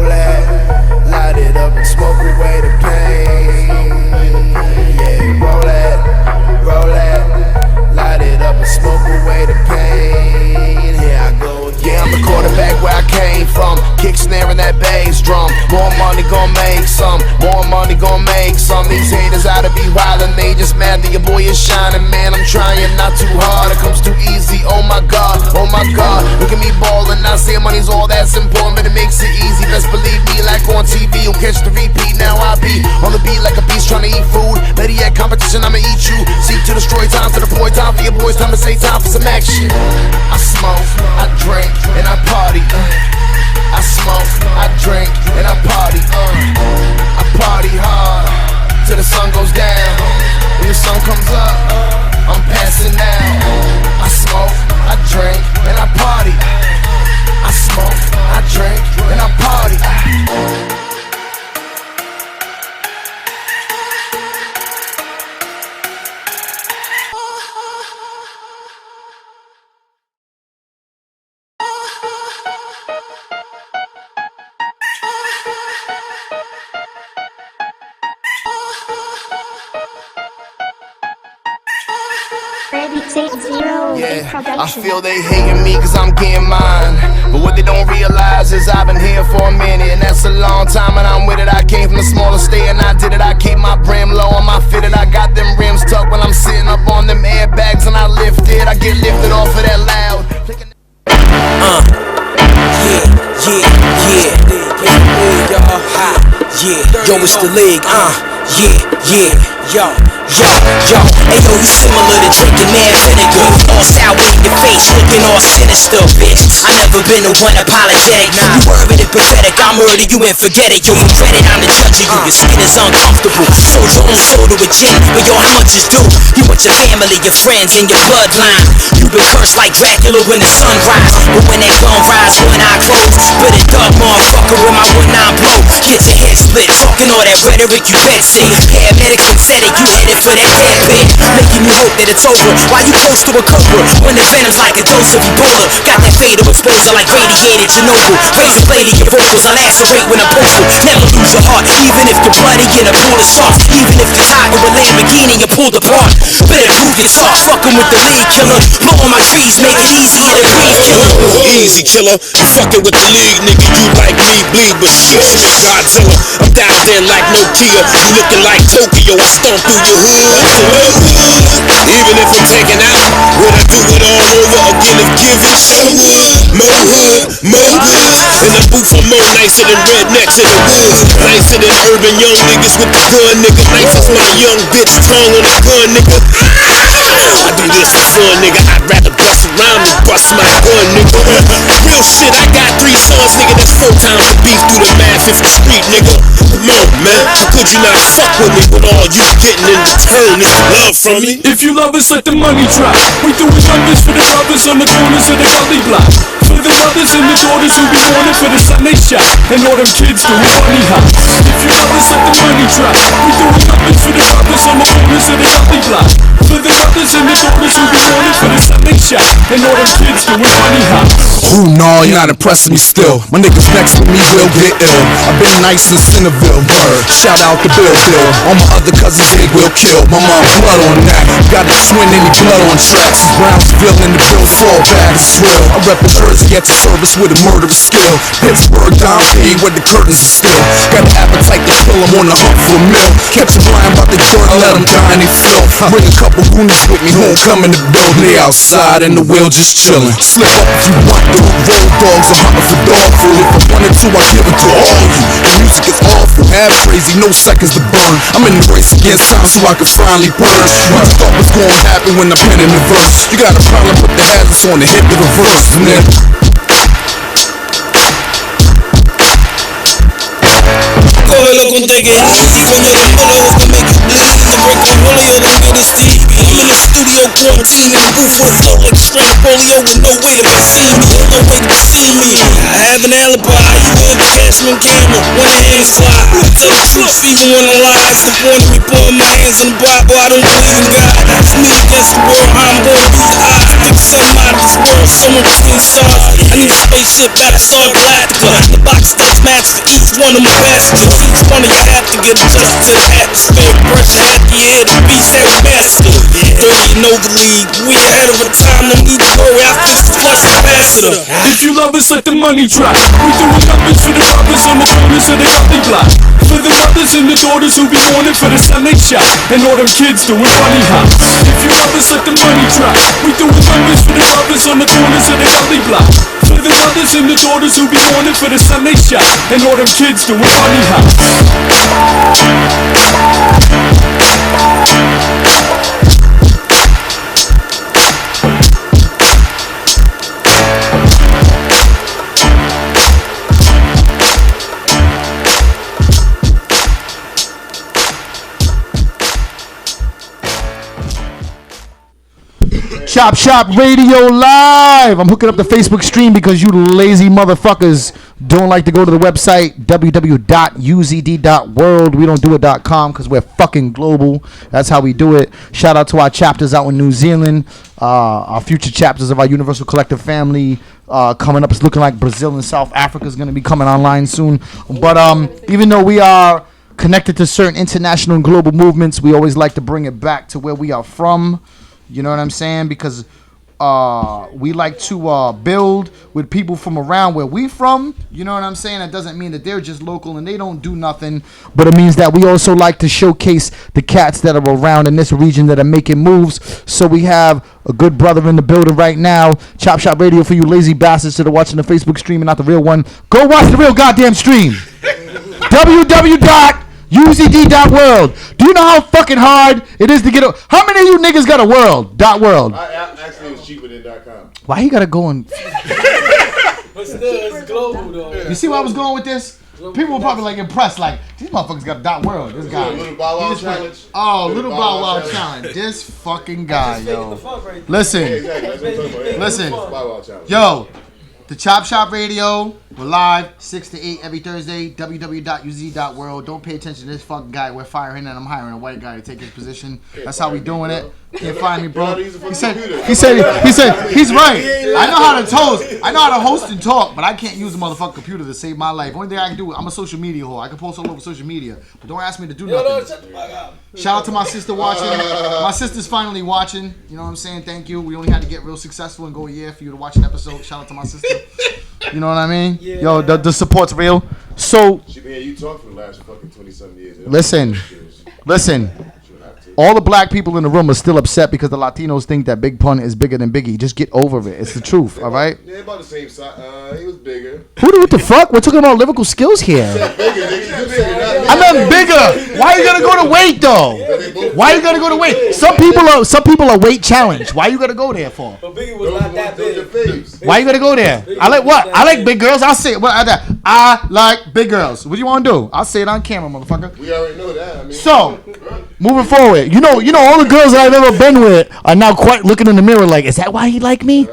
that, light it up and smoke away the pain. Yeah, roll that, light it up and smoke away the pain. Here I go again. Yeah, I'm the quarterback where I came from. Kick snare and that bass drum. More money gon' make some. More money gon' make some. These haters oughta be wildin'. They just mad that your boy is shining. Man, I'm trying not too hard. It comes too easy. Oh my God, oh my God. Look at me ballin'. I say money's all that's important, but it makes it easy. Best believe me, like on TV, you'll catch the repeat. Now I be on the beat like a beast trying to eat food. Better yet, competition, I'ma eat you. Seek to destroy, time to deploy, time for your boys, time to say time for some action. I smoke, I drink, and I party. I smoke, I drink, and I party. I party hard till the sun goes down. When the sun comes up, I'm passing out. I smoke, I drink, and I party. I smoke, I drink, and I party. Yeah, I feel they hating me cause I'm getting mine. But what they don't realize is I've been here for a minute, and that's a long time, and I'm with it. I came from the smaller state and I did it. I keep my brim low on my fitted. I got them rims tucked when I'm sitting up on them airbags and I lift it. I get lifted off of that loud. Yo, it's the league, yo, ayo, you similar to drinking mad vinegar. All sour in your face, looking all sinister, bitch. I never been the one apologetic. You worried and pathetic, I murder you and forget it. Yo, you credit, I'm the judge of you. Your skin is uncomfortable. Sold your own soul to a gin, but yo, how much is due? You want your family, your friends, and your bloodline. You been cursed like Dracula when the sun rise. But when that gun rise, one eye closed. But a dog motherfucker with my 1-9 blow. Get your head split, talking all that rhetoric you bet see. Paramedics pathetic, you headed for that dead pit. Making you hope that it's over while you close to a cobra. When the venom's like a dose of Ebola. Got that fatal exposure like radiated Chernobyl. Razor blade in your vocals, I lacerate when I'm postal. Never lose your heart, even if you're bloody in a pool of sharks. Even if you're tired of a Lamborghini, you're pulled apart. Better prove your tough, fucking with the lead killer. Blowing my trees, make it easier to breathe, killer. Easy, killer. You fucking with the league, nigga. You like me, bleed, but shit, Godzilla. I'm down there like Nokia. You looking like Tokyo. I stomp through your hood. Even if I'm taken out, would I do it all over again if given? So more hood, more good. In the booth, I'm more nicer than rednecks in the woods. Nicer than urban young niggas with the gun, nigga. Nice as my young bitch tongue on the gun, nigga. I do this for fun, nigga. I'd rather bust around than bust my gun, nigga. real shit, I got 3 sons, nigga, that's 4 times the beef through the math if the street, nigga. Come on, man, how could you not fuck with me when all you getting in return is love from me? If you love us, let the money drop. We doing numbers for the brothers on the corners of the gully block. For the mothers and the daughters who be wanting for the son they shot. And all them kids doing money hop. If you love us, let the money drop. We doing numbers for the brothers on the corners of the gully block. For the mothers and the daughters who be wanting for the son they shot. And all them kids doing money hop. Ooh, no, you're not impressing me still. My niggas next to me will get ill. I've been nice in Centerville, word. Shout out to Bill. All my other cousins, they will kill. My mom blood on that. Got to swing any blood on tracks. Brownsville in the Bill fall back. It's real. I rep the Jersey at the service with a murderous skill. Pittsburgh down P where the curtains are still. Got an appetite to kill them on the hunt for a meal. Catch a blind about the dirt and let them die in they filth. Bring a couple goonies with me, homecoming the building. They outside in the wheel just chilling. Slip up if you want to. Road dogs are hunting for dog food. If I wanted to, I give it to all you. The music is awful, half crazy, no seconds to burn. I'm in the race against time so I can finally purge. What you thought was gonna happen when I'm in the verse? You got a problem, put the hazards on the hit the reverse. And then Cógelo con take it easy. Coño, los molos que make it bleed. The break the polio, they made it Stevie. I'm in the studio quarantine in the booth with a flow like straight polio with no way to see me. No way to see me. I have an alibi. You want to catch me on camera when the hands fly. I tell the truth even when I lie. It's the point of me putting my hands in the Bible. I don't believe in God. It's me against the world. I'm gonna be the odds. Pick something out of this world. Someone between stars. I need a spaceship. Battlestar Galactica. The box that's matched for each one of my passengers. Each one of you have to get adjusted to the atmosphere. Brush your hat, you hear the beast that we master. 30, you know the league. We ahead of a time, no need to worry. I fix the flush capacitor. If you love us, let the money drop. We doing numbers for the brothers on the corners of the gully block. For the mothers and the daughters who be wanting for the son they shot. And all them kids doing money hop. If you love us, let the money drop. We doing numbers for the brothers on the corners of the gully block. For the mothers and the daughters who be wanting for the son they shot. And all them kids doing money hop. Chop Shop Radio Live. I'm hooking up the Facebook stream because you lazy motherfuckers don't like to go to the website www.uzd.world. We don't do it .com because we're fucking global. That's how we do it. Shout out to our chapters out in New Zealand. Our future chapters of our Universal Collective family coming up. It's looking like Brazil and South Africa is going to be coming online soon. But even though we are connected to certain international and global movements, we always like to bring it back to where we are from. You know what I'm saying? Because we like to build with people from around where we from. You know what I'm saying? That doesn't mean that they're just local and they don't do nothing. But it means that we also like to showcase the cats that are around in this region that are making moves. So we have a good brother in the building right now. Chop Shop Radio for you lazy bastards that are watching the Facebook stream and not the real one. Go watch the real goddamn stream. www.uzd.world. Do you know how fucking hard it is to get a... How many of you niggas got a world? .world. Actually, it's cheaper than .com. Why he gotta go and... But still, it's global though. You see where I was going with this? People were probably like impressed, like, these motherfuckers got .world. This guy. Little Bow Wow challenge. Oh, Little Bow Wow challenge. This fucking guy, yo. Listen. Listen. Yo. The Chop Shop Radio, we're live 6 to 8 every Thursday. www.uz.world. Don't pay attention to this fucking guy. We're firing and I'm hiring a white guy to take his position. That's how we doing it. Can't find me, bro. He said he's right. I know how to host. I know how to host and talk, but I can't use a motherfucking computer to save my life. Only thing I can do, I'm a social media whore. I can post all over social media, but don't ask me to do nothing. Shout out to my sister watching. My sister's finally watching. You know what I'm saying? Thank you. We only had to get real successful and go a year for you to watch an episode. Shout out to my sister. You know what I mean? Yeah. Yo, the support's real. So She been you talk for the last fucking 20-something years. listen. All the black people in the room are still upset because the Latinos think that Big Pun is bigger than Biggie. Just get over it. It's the truth, all right? Yeah, about the same size. He was bigger. What the fuck? We're talking about lyrical skills here. I meant bigger. Why you gotta go to weight though? Why you gotta go to weight? Some people are weight challenged. Why you gotta go there for? But Biggie was not that big. Why you gotta go there? I like what? I like big girls. I'll say it. I like big girls. What do you want to do? I'll say it on camera, motherfucker. We already know that. I mean, so, moving forward, you know, all the girls that I've ever been with are now quite looking in the mirror like, is that why he like me?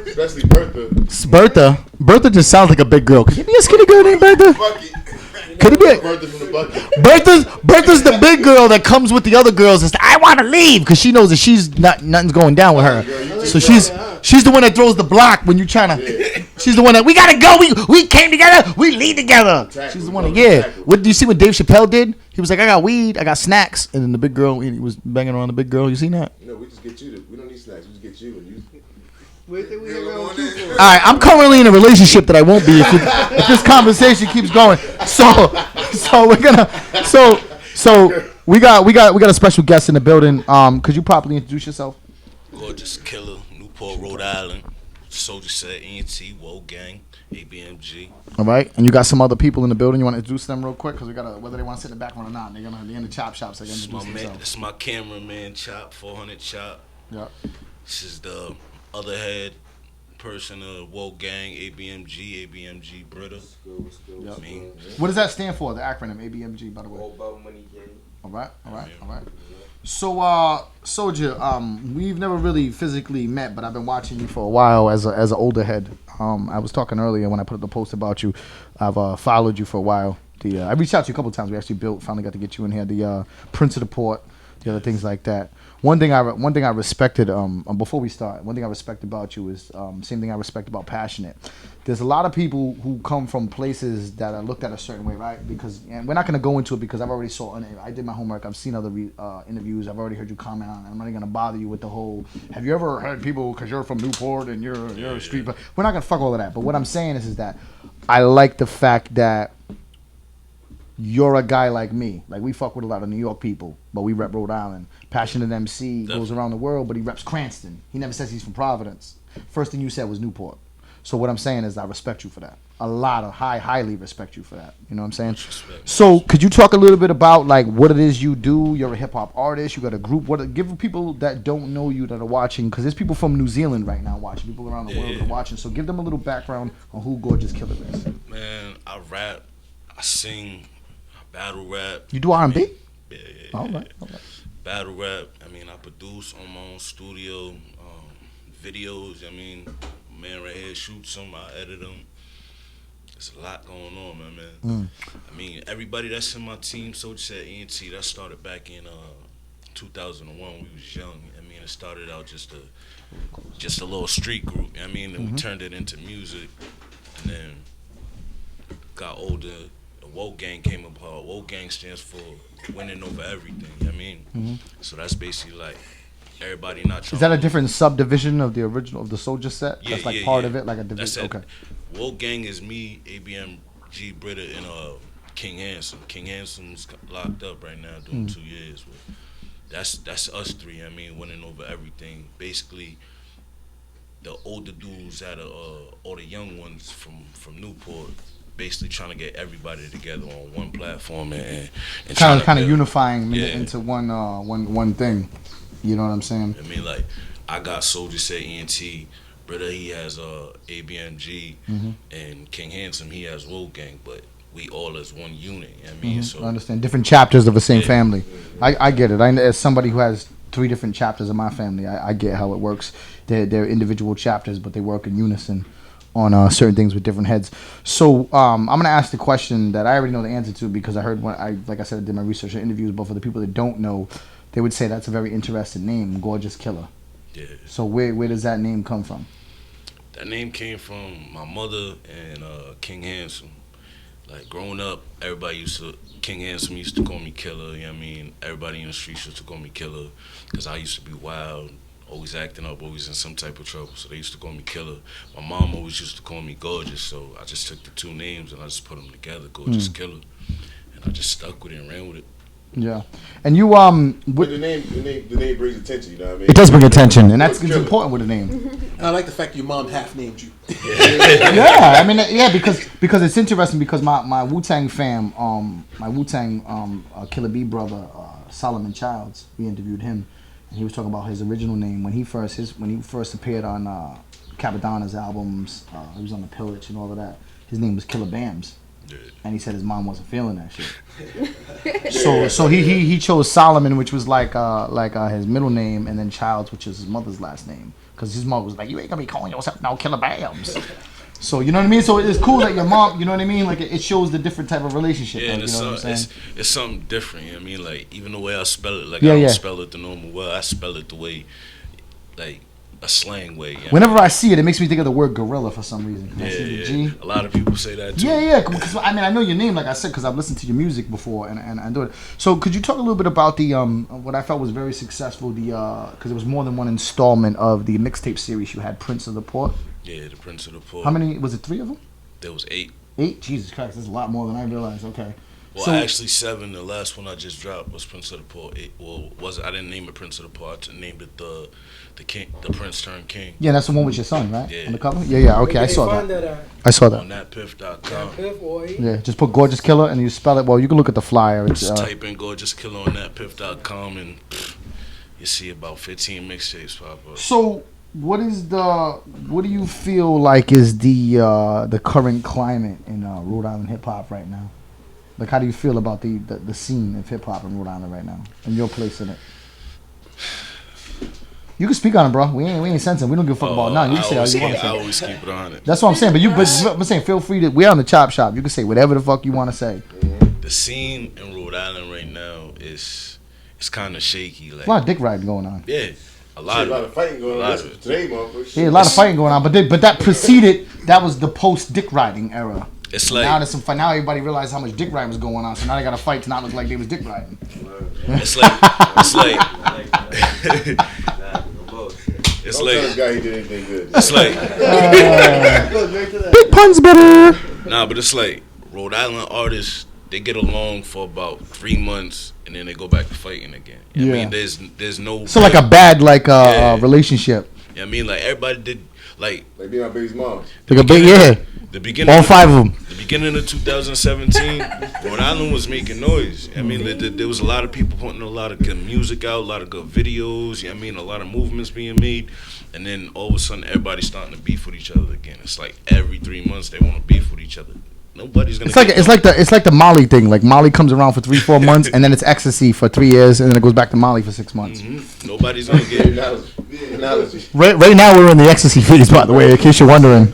Especially Bertha. Bertha just sounds like a big girl. Could you be a skinny girl named Bertha? Could it be? Bertha's the big girl that comes with the other girls and says, I want to leave because she knows that nothing's going down with her. So she's the one that throws the block when you're trying to. She's the one that we gotta go. We came together. We lead together. She's the one that What do you see what Dave Chappelle did? He was like, I got weed, I got snacks, and then the big girl, he was banging around the big girl. You seen that? No, we just get you. We don't need snacks. We just get you. And you. All right, I'm currently in a relationship that I won't be if this conversation keeps going. So we're gonna we got a special guest in the building. Could you properly introduce yourself? Gorjus, Killa, Newport, Rhode Island, Soldier Set, ENT, Woe Gang, ABMG. All right, and you got some other people in the building. You want to introduce them real quick because we gotta whether they want to sit in the background or not. They're in the chop shops. They're gonna introduce themselves. This is my cameraman, Chopp, 400 Chopp. Yeah. This is the other head person of Woe Gang, ABMG, Britta. Yep. What does that stand for? The acronym ABMG, by the way. All about money, gang. All right. So, Soldier, we've never really physically met, but I've been watching you for a while as an older head. I was talking earlier when I put up the post about you. I've followed you for a while. I reached out to you a couple of times. We actually finally got to get you in here. The Prince of the Port, the other things like that. One thing I respected before we start. One thing I respect about you is same thing I respect about Passionate. There's a lot of people who come from places that are looked at a certain way, right? And we're not going to go into it because I've already saw. I did my homework. I've seen other interviews. I've already heard you comment on it. I'm not going to bother you with the whole. Have you ever heard people because you're from Newport and you're a street? But we're not going to fuck all of that. But what I'm saying is that I like the fact that you're a guy like me. Like, we fuck with a lot of New York people, but we rep Rhode Island. Passionate MC goes around the world, but he reps Cranston. He never says he's from Providence. First thing you said was Newport. So what I'm saying is I respect you for that. Highly respect you for that. You know what I'm saying? So could you talk a little bit about like what it is you do? You're a hip hop artist. You got a group. Give people that don't know you that are watching, because there's people from New Zealand right now watching. People around the world that are watching. So give them a little background on who Gorjus Killa is. Man, I rap, I sing, I battle rap. You do R&B? Yeah. All right. Battle rap. I produce on my own studio videos. Man right here shoots them, I edit them. There's a lot going on, man. Everybody that's in my team, Soldier Set, ENT, that started back in 2001 when we was young. It started out just a little street group. And we turned it into music, and then got older. The Woe Gang came apart. Woe Gang stands for winning over everything. So that's basically like everybody not trying. Is that a different subdivision of the original of the Soldier Set? That's like part of it, like a division. Okay. Woe Gang is me, ABMG, Britta, and King Handsome. King Handsome's locked up right now doing 2 years. But that's us three. Winning over everything. Basically, the older dudes that are or the young ones from Newport, basically trying to get everybody together on one platform and kind of unifying into one thing. You know what I'm saying? Like I got Soldier Set, ENT, Britta, he has ABMG, and King Handsome, he has Woe Gang, but we all as one unit. So I understand different chapters of the same family. I get it. As somebody who has 3 different chapters of my family, I get how it works. They're individual chapters, but they work in unison on certain things with different heads. So I'm gonna ask the question that I already know the answer to, because I heard like I said, I did my research and interviews. But for the people that don't know, they would say that's a very interesting name, Gorjus Killa. Yeah. So where does that name come from? That name came from my mother and King Handsome. Like growing up, King Handsome used to call me Killa. You know what I mean? Everybody in the streets used to call me Killa because I used to be wild, always acting up, always in some type of trouble. So they used to call me Killa. My mom always used to call me Gorjus. So I just took the 2 names and I just put them together, Gorjus Killa. And I just stuck with it and ran with it. Yeah, and you But the name brings attention. You know what I mean? it does bring attention, and that's it's important with a name. And I like the fact your mom half named you. Yeah, I mean, because it's interesting because my Wu-Tang fam, my Wu-Tang Killer B brother Solomon Childs, we interviewed him, and he was talking about his original name when he first appeared on Capadonna's albums. He was on the Pillage and all of that. His name was Killer Bams. And he said his mom wasn't feeling that shit. So he chose Solomon, which was like his middle name, and then Childs, which is his mother's last name, because his mother was like, you ain't gonna be calling yourself no Killer Bams. So you know what I mean. So it's cool that your mom, you know what I mean. Like it shows the different type of relationship. Yeah, like, you know what I'm saying? It's something different. You know what I mean, like even the way I spell it, like I don't spell it the normal way. I spell it the way, like a slang way. Whenever I see it, it makes me think of the word gorilla for some reason. I see the G. A lot of people say that too. Yeah. Because I mean, I know your name, like I said, because I've listened to your music before, and I do it. So could you talk a little bit about the what I felt was very successful, because it was more than one installment of the mixtape series you had, Prince of the Port. Yeah, the Prince of the Port. How many was it? 3 of them? There was 8. 8? Jesus Christ, that's a lot more than I realized. Okay. Well, so, actually 7. The last one I just dropped was Prince of the Port. I didn't name it Prince of the Port. I named it the King, the Prince turned King. Yeah, that's the one with your son, right? Yeah. On the cover. Yeah. Okay, I saw that. I saw that. On thatpiff.com. Yeah, just put Gorjus Killa and you spell it. Well, you can look at the flyer. It's, just type in Gorjus Killa on thatpiff.com and you see about 15 mixtapes pop up. So, what do you feel like is the current climate in Rhode Island hip hop right now? Like, how do you feel about the scene of hip hop in Rhode Island right now and your place in it? You can speak on it, bro. We ain't censoring. We don't give a fuck about nothing. You can say all you want to say. I always keep it on it. That's what I'm saying. But I'm saying, feel free to. We're on the Chop Shop. You can say whatever the fuck you want to say. The scene in Rhode Island right now is kind of shaky. Like, a lot of dick riding going on. Yeah, a lot of fighting going on today, motherfucker. Yeah, a lot of fighting going on. But that preceded. That was the post dick riding era. It's like now there's some fight. Now everybody realized how much dick riding was going on. So now they got to fight to not look like they was dick riding. It's like. It's like this guy he did anything good. It's like big puns better. Nah, but it's like Rhode Island artists, they get along for about 3 months and then they go back to fighting again. You know what I mean, there's no so like a bad relationship. You know what I mean, like everybody did like be my baby's mom. Like a big The beginning, all 5 of them. The beginning of 2017, Rhode Island was making noise. I mean, there was a lot of people putting a lot of good music out, a lot of good videos. I mean, a lot of movements being made, and then all of a sudden, everybody's starting to beef with each other again. It's like every 3 months they want to beef with each other. Nobody's gonna. It's like the Molly thing. Like Molly comes around for 3-4 months, and then it's ecstasy for 3 years, and then it goes back to Molly for 6 months. Mm-hmm. Nobody's gonna get analogy. Right now we're in the ecstasy phase, by the way, in case you're wondering.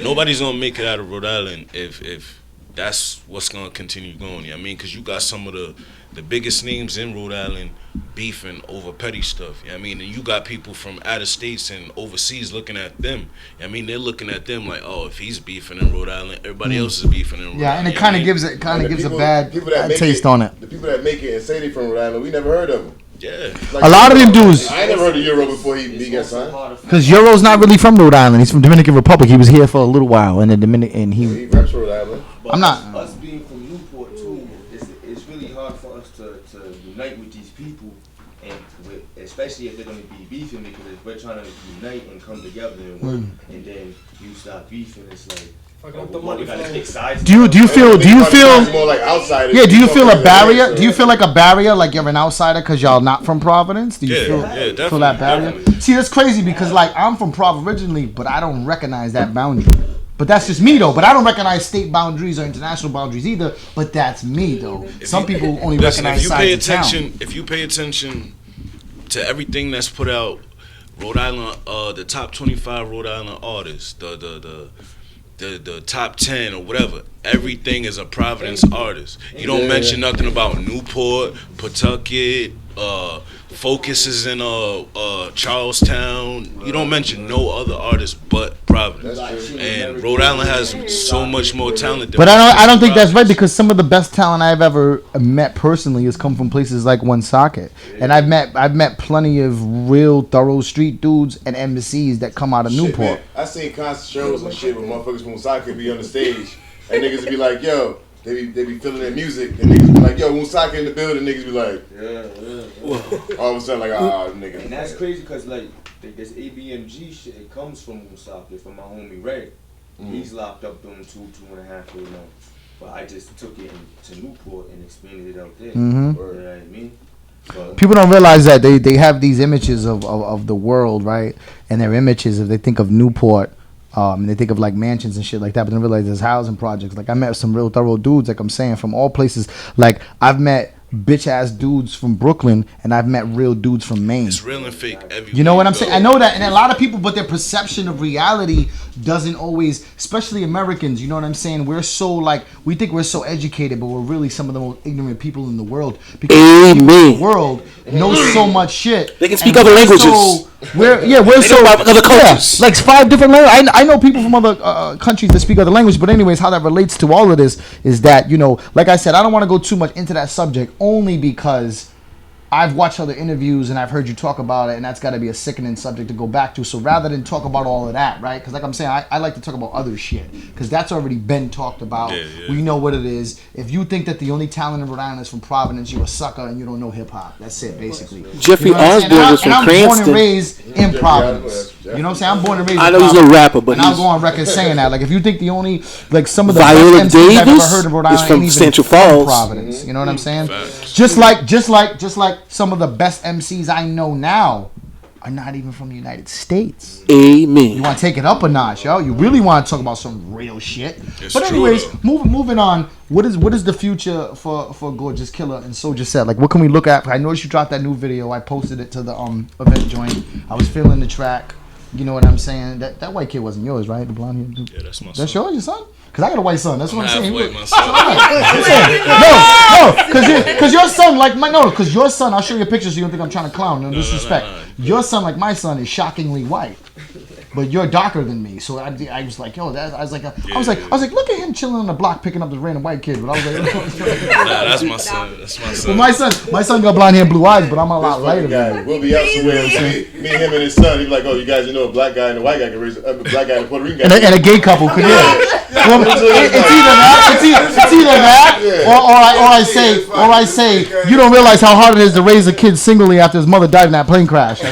Nobody's gonna make it out of Rhode Island if that's what's gonna continue going. You know what I mean, because you got some of the biggest names in Rhode Island beefing over petty stuff. You know what I mean, and you got people from out of states and overseas looking at them. You know what I mean, they're looking at them like, oh, if he's beefing in Rhode Island, everybody else is beefing in Rhode Island. Yeah, and it kind of gives a bad taste on it. The people that make it and say they from Rhode Island, we never heard of them. Yeah, like a lot of them dudes. I ain't never heard of Euro before he got signed. Because Euro's not really from Rhode Island. He's from Dominican Republic. He was here for a little while, and he reps Rhode Island. But I'm not. Us being from Newport too, it's really hard for us to unite with these people, and especially if they're going to be beefing, because if we're trying to unite and come together and work, and then you start beefing, it's like. We gotta take sides. Do you feel more like outsiders? Yeah, do you feel a barrier? Do you feel like a barrier, like you're an outsider because y'all not from Providence? Do you feel that barrier? Definitely. See, that's crazy because like I'm from Prov originally, but I don't recognize that boundary. But that's just me though. But I don't recognize state boundaries or international boundaries either. But that's me though. Some people only recognize sides of town. If you pay attention to everything that's put out, Rhode Island, the top 25 Rhode Island artists, the top 10 or whatever, everything is a Providence artist. You don't mention nothing about Newport, Pawtucket, Focus is in Charlestown. You don't mention no other artists but Providence. And Rhode Island has so much more talent than But I don't think that's right, because some of the best talent I've ever met personally has come from places like Woonsocket. And I've met plenty of real thorough street dudes and MCs that come out of Newport. Man, I seen concert shows and shit where motherfuckers from Woonsocket be on the stage and niggas be like, yo, they be feeling their music, and niggas be like, yo, Woonsaka in the building, niggas be like, all of a sudden, like, nigga. And that's crazy, because, like, this ABMG shit, it comes from Woonsaka, from my homie Ray. He's locked up doing 2.5 years now. But I just took it to Newport and expanded it out there. You know what I mean? People don't realize that they have these images of the world, right? And their images, if they think of Newport, and they think of like mansions and shit like that, but they don't realize there's housing projects. Like I met some real thorough dudes, like I'm saying, from all places. Like I've met bitch ass dudes from Brooklyn, and I've met real dudes from Maine. It's real and fake everywhere. You know what I'm saying? I know that, and a lot of people, but their perception of reality doesn't always, especially Americans. You know what I'm saying? We're so like, we think we're so educated, but we're really some of the most ignorant people in the world. Because the world knows so much shit. They can speak other languages. We're so other cultures. Like 5 different languages. I know people from other countries that speak other languages, but anyways, how that relates to all of this is that, you know, like I said, I don't want to go too much into that subject only because I've watched other interviews and I've heard you talk about it, and that's got to be a sickening subject to go back to. So rather than talk about all of that, right? Because like I'm saying, I like to talk about other shit because that's already been talked about. We know what it is. If you think that the only talent in Rhode Island is from Providence, you're a sucker and you don't know hip hop. That's it, basically. Jeffrey Osborne is from Cranston. I'm born and raised in Providence. You know what I'm saying? I'm born and raised. I know he's no rapper, but I'll go on record saying that. Like if you think the only like some of the Viola best MCs I've ever Davis heard of Rhode Island is from ain't even Central from Falls. Providence. You know what I'm saying? Just like some of the best MCs I know now are not even from the United States. Amen. You want to take it up a notch, yo? You really want to talk about some real shit. It's but true, anyways, though. moving on. What is the future for Gorjus Killa and Soulja Set? Like, what can we look at? I noticed you dropped that new video. I posted it to the event joint. I was feeling the track. You know what I'm saying? That white kid wasn't yours, right? The blonde kid. Yeah, that's my son. That's yours, your son? Because I got a white son. That's what I'm saying. Half white myself. No, because your son, like my because your son. I'll show you a picture so you don't think I'm trying to clown. No disrespect. Your son, like my son, is shockingly white. But you're darker than me, so I was like, yo, I was like, look at him chilling on the block picking up this random white kid. But I was like, nah, that's my son. That's my son. Well, my son got blonde hair and blue eyes, but I'm a lot lighter than him. We'll be out somewhere. Me, him, and his son. He'd be like, oh, you guys, you know, a black guy and a white guy can raise a black guy and a Puerto Rican guy. And a gay couple could, Well, it's either that, or I say, you don't realize how hard it is to raise a kid singly after his mother died in that plane crash. I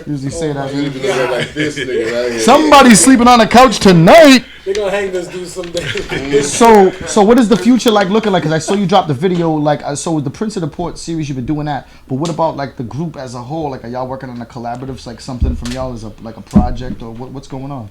usually say that. Like this nigga right here. Somebody's sleeping on the couch tonight. They're gonna hang this dude someday. So what is the future like looking like? Because I saw you drop the video. Like, so with the Prince of the Port series, you've been doing that. But what about like the group as a whole? Like, are y'all working on a collaborative, like something from y'all as a project, or what's going on?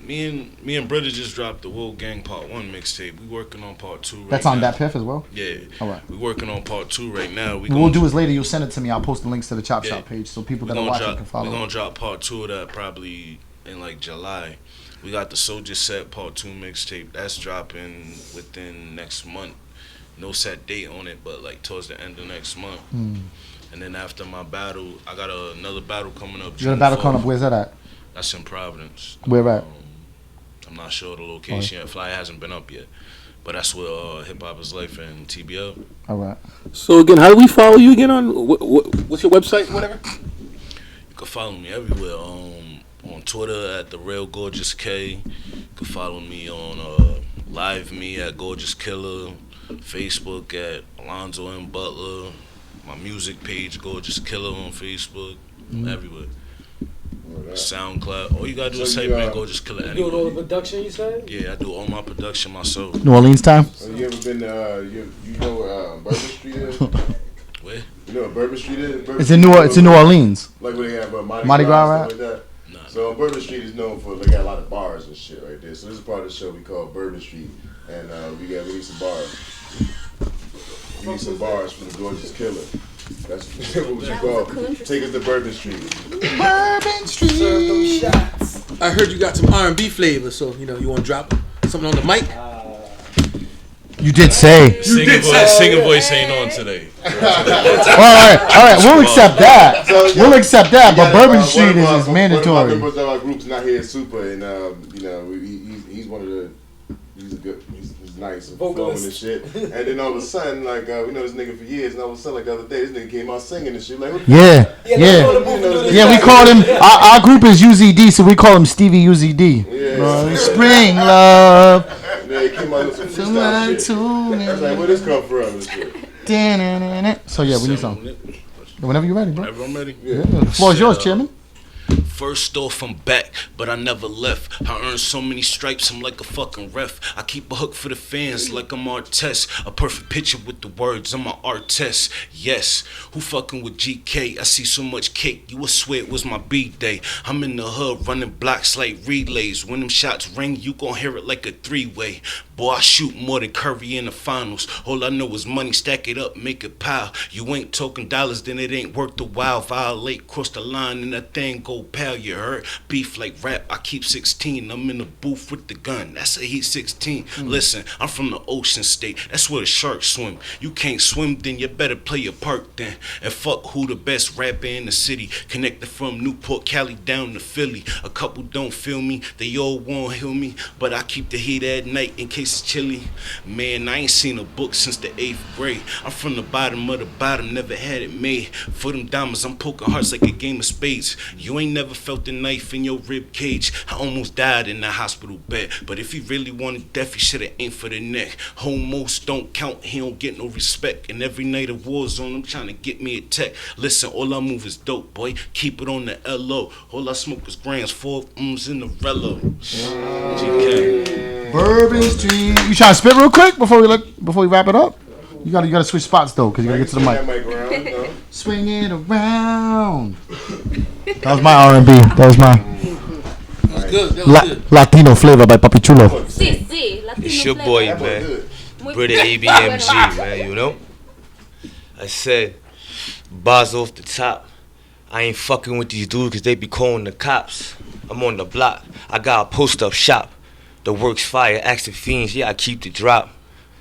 Me and Britta just dropped the Wool Gang Part 1 mixtape. We working on Part 2 right now. That's on that Piff as well? Yeah. All right. We working on Part 2 right now. What we'll do is later you'll send it to me. I'll post the links to the Chop Shop page so people that are watching can follow. We're going to drop Part 2 of that probably in like July. We got the Soulja Set Part 2 mixtape. That's dropping within next month. No set date on it, but like towards the end of next month. And then after my battle, I got another battle coming up. You got a battle coming up. Where's that at? That's in Providence. Where at? I'm not sure the location yet. Flyer hasn't been up yet. But that's where Hip Hop is Life and TBL. All right. So again, how do we follow you again on what's your website, whatever? You can follow me everywhere. On Twitter at The Real Gorjus K. You can follow me on Live Me at Gorjus Killa. Facebook at Alonzo M. Butler. My music page, Gorjus Killa on Facebook. Everywhere. SoundCloud. All you gotta do is type in Gorjus Killa anyway. You doing all the production, you said? Yeah, I do all my production myself. New Orleans time? You ever been you know where Bourbon Street is? Where? You know where Bourbon Street is? It's in New Orleans. Like where they have Mardi Gras, right? Like that. So Bourbon Street is known for, they got a lot of bars and shit right there. So this is part of the show we call Bourbon Street. And we need some bars. We need some bars from the Gorjus Killa. That's what you call. Take us to Bourbon Street. Bourbon Street. Serve those shots. I heard you got some R&B flavor, so you want to drop something on the mic? You did say. Singing voice ain't on today. All right. We'll accept that. We'll accept that. But Bourbon Street is mandatory. One of members of our group's not here, Super, and he's one of the. He's good. He's nice and flowing and shit. And then all of a sudden, like we know this nigga for years, and all of a sudden, like the other day, this nigga came out singing and shit. Like, yeah. We called him. Our group is UZD, so we call him Stevie UZD. Yeah. Spring love. Yeah, like came out with some freestyle shit. I was like, where this come from? So yeah, we need some. Whenever you're ready, bro. Whenever I'm ready. Yeah. The floor is yours, Chairman. First off, I'm back, but I never left. I earned so many stripes, I'm like a fucking ref. I keep a hook for the fans like I'm Artest. A perfect picture with the words, I'm an artist. Yes, who fucking with GK? I see so much cake, you would swear it was my B-day. I'm in the hood running blocks like relays. When them shots ring, you gon' hear it like a three-way. Boy, I shoot more than Curry in the finals. All I know is money, stack it up, make it pile. You ain't talking dollars, then it ain't worth the while. Violate, cross the line, and that thing go pal, you heard? Beef like rap, I keep 16. I'm in the booth with the gun, that's a heat 16. Listen, I'm from the ocean state, that's where the sharks swim. You can't swim, then you better play your part then. And fuck who the best rapper in the city. Connected from Newport, Cali down to Philly. A couple don't feel me, they all won't heal me. But I keep the heat at night in case it's chilly. Man, I ain't seen a book since the 8th grade. I'm from the bottom of the bottom, never had it made. For them diamonds, I'm poking hearts like a game of spades. You ain't never felt the knife in your rib cage. I almost died in that hospital bed. But if he really wanted death, he shoulda aimed for the neck. Homos don't count, he don't get no respect. And every night of war zone, I'm trying to get me a tech. Listen, all I move is dope, boy. Keep it on the LO. All I smoke is grams, 4 in the Rello. GK. Bourbon Street. You trying to spit real quick before we wrap it up? You gotta switch spots though, cause you gotta get to the mic. Swing it around. That was my R&B. That was my Latino flavor by Papi Chulo. It's your boy, man. Brother ABMG, man. You know. I said, bars off the top. I ain't fucking with these dudes 'cause they be calling the cops. I'm on the block. I got a post-up shop. The works fire, ask the fiends, yeah, I keep the drop.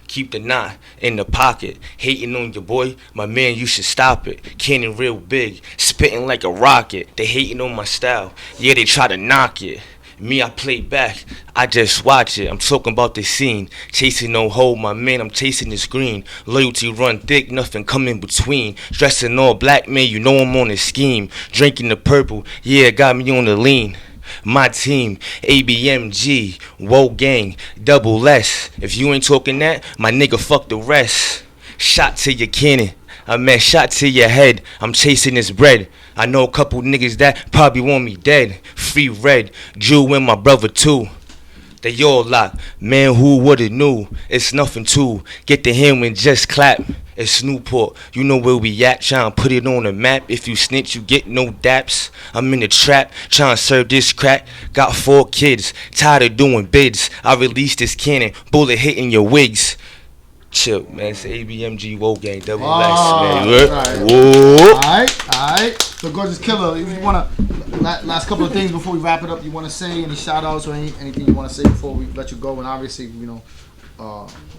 Keep the knot in the pocket. Hating on your boy, my man, you should stop it. Cannon real big, spitting like a rocket. They hating on my style, yeah, they try to knock it. Me, I play back, I just watch it. I'm talking about the scene. Chasing no hole, my man, I'm chasing this green. Loyalty run thick, nothing come in between. Dressing all black, man, you know I'm on a scheme. Drinking the purple, yeah, got me on the lean. My team, ABMG, Whoa Gang, Double S. If you ain't talking that, my nigga, fuck the rest. Shot to your cannon, I meant shot to your head. I'm chasing this bread. I know a couple niggas that probably want me dead. Free Red, Jew and my brother too. They all lock, man, who would've knew? It's nothing to get the him and just clap. It's Newport, you know where we at, trying to put it on the map. If you snitch, you get no daps. I'm in the trap, trying to serve this crack. Got 4 kids, tired of doing bids. I released this cannon, bullet hitting your wigs. Chill, man, it's ABMG, Whoa Gang, Double X, man. Whoa. Alright. So Gorjus Killa, if you wanna, last couple of things before we wrap it up, you wanna say any shout outs or anything you wanna say before we let you go? And obviously, you know,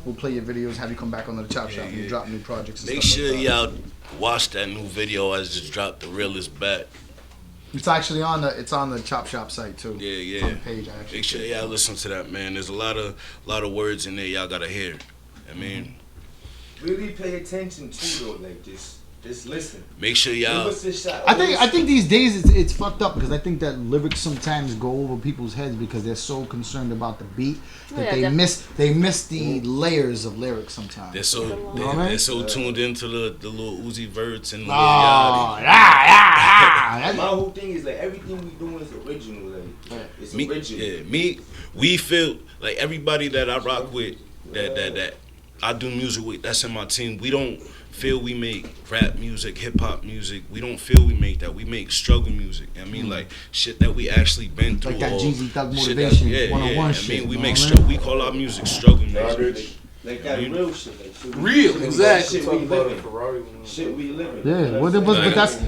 we'll play your videos, have you come back on the Chop Shop and drop new projects and Make stuff sure like that. y'all watch that new video I just dropped, The Real Is Back. It's actually on the Chop Shop site too. Yeah. It's on the page, actually. Make sure y'all listen to that, man. There's a lot of words in there y'all gotta hear. I mean, really pay attention to though, like just listen. Make sure y'all. I think these days it's fucked up because I think that lyrics sometimes go over people's heads because they're so concerned about the beat that they miss the layers of lyrics sometimes. They're so they're so tuned into the little Uzi Verts and Lil My whole thing is like everything we doing is original. Like it's original. Yeah, we feel like everybody that I rock with, that I do music with, that's in my team. We don't feel we make rap music, hip hop music. We don't feel we make that. We make struggle music. I mean, like shit that we actually been through. Like that Jeezy Thug Motivation 101 shit. I mean, we make we call our music struggle music. Like that real shit. Like, real, exactly. Shit we living. Yeah,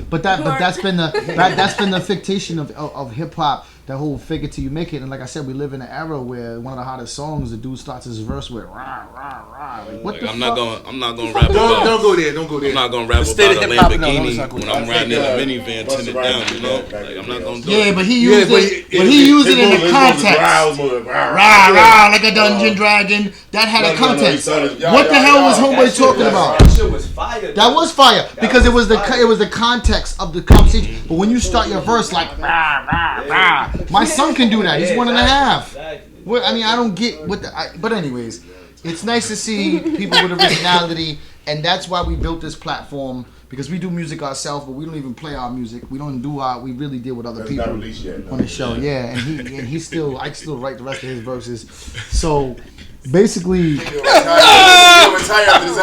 but that's been the fictation of hip hop. That whole fake it till you make it, and like I said, we live in an era where one of the hottest songs, the dude starts his verse with rah rah rah. Like, what the I'm fuck? not gonna rap about. Don't go there. I'm not gonna rap about a Lamborghini when I'm riding in a minivan, tinted down. You know, like I'm not gonna do it. Yeah, but he used it in the context. Rah rah, like a dungeon dragon. That had a context. What the hell was Homeboy talking about? That shit was fire. That was fire because it was the context of the conversation. But when you start your verse like rah rah rah, my son can do that. He's 1.5. Well, I mean, I don't get what but anyways, it's nice to see people with originality, and that's why we built this platform, because we do music ourselves, but we don't even play our music. We don't do we really deal with other people on the show. Yeah, and he still, I still write the rest of his verses. So basically, I'm retiring.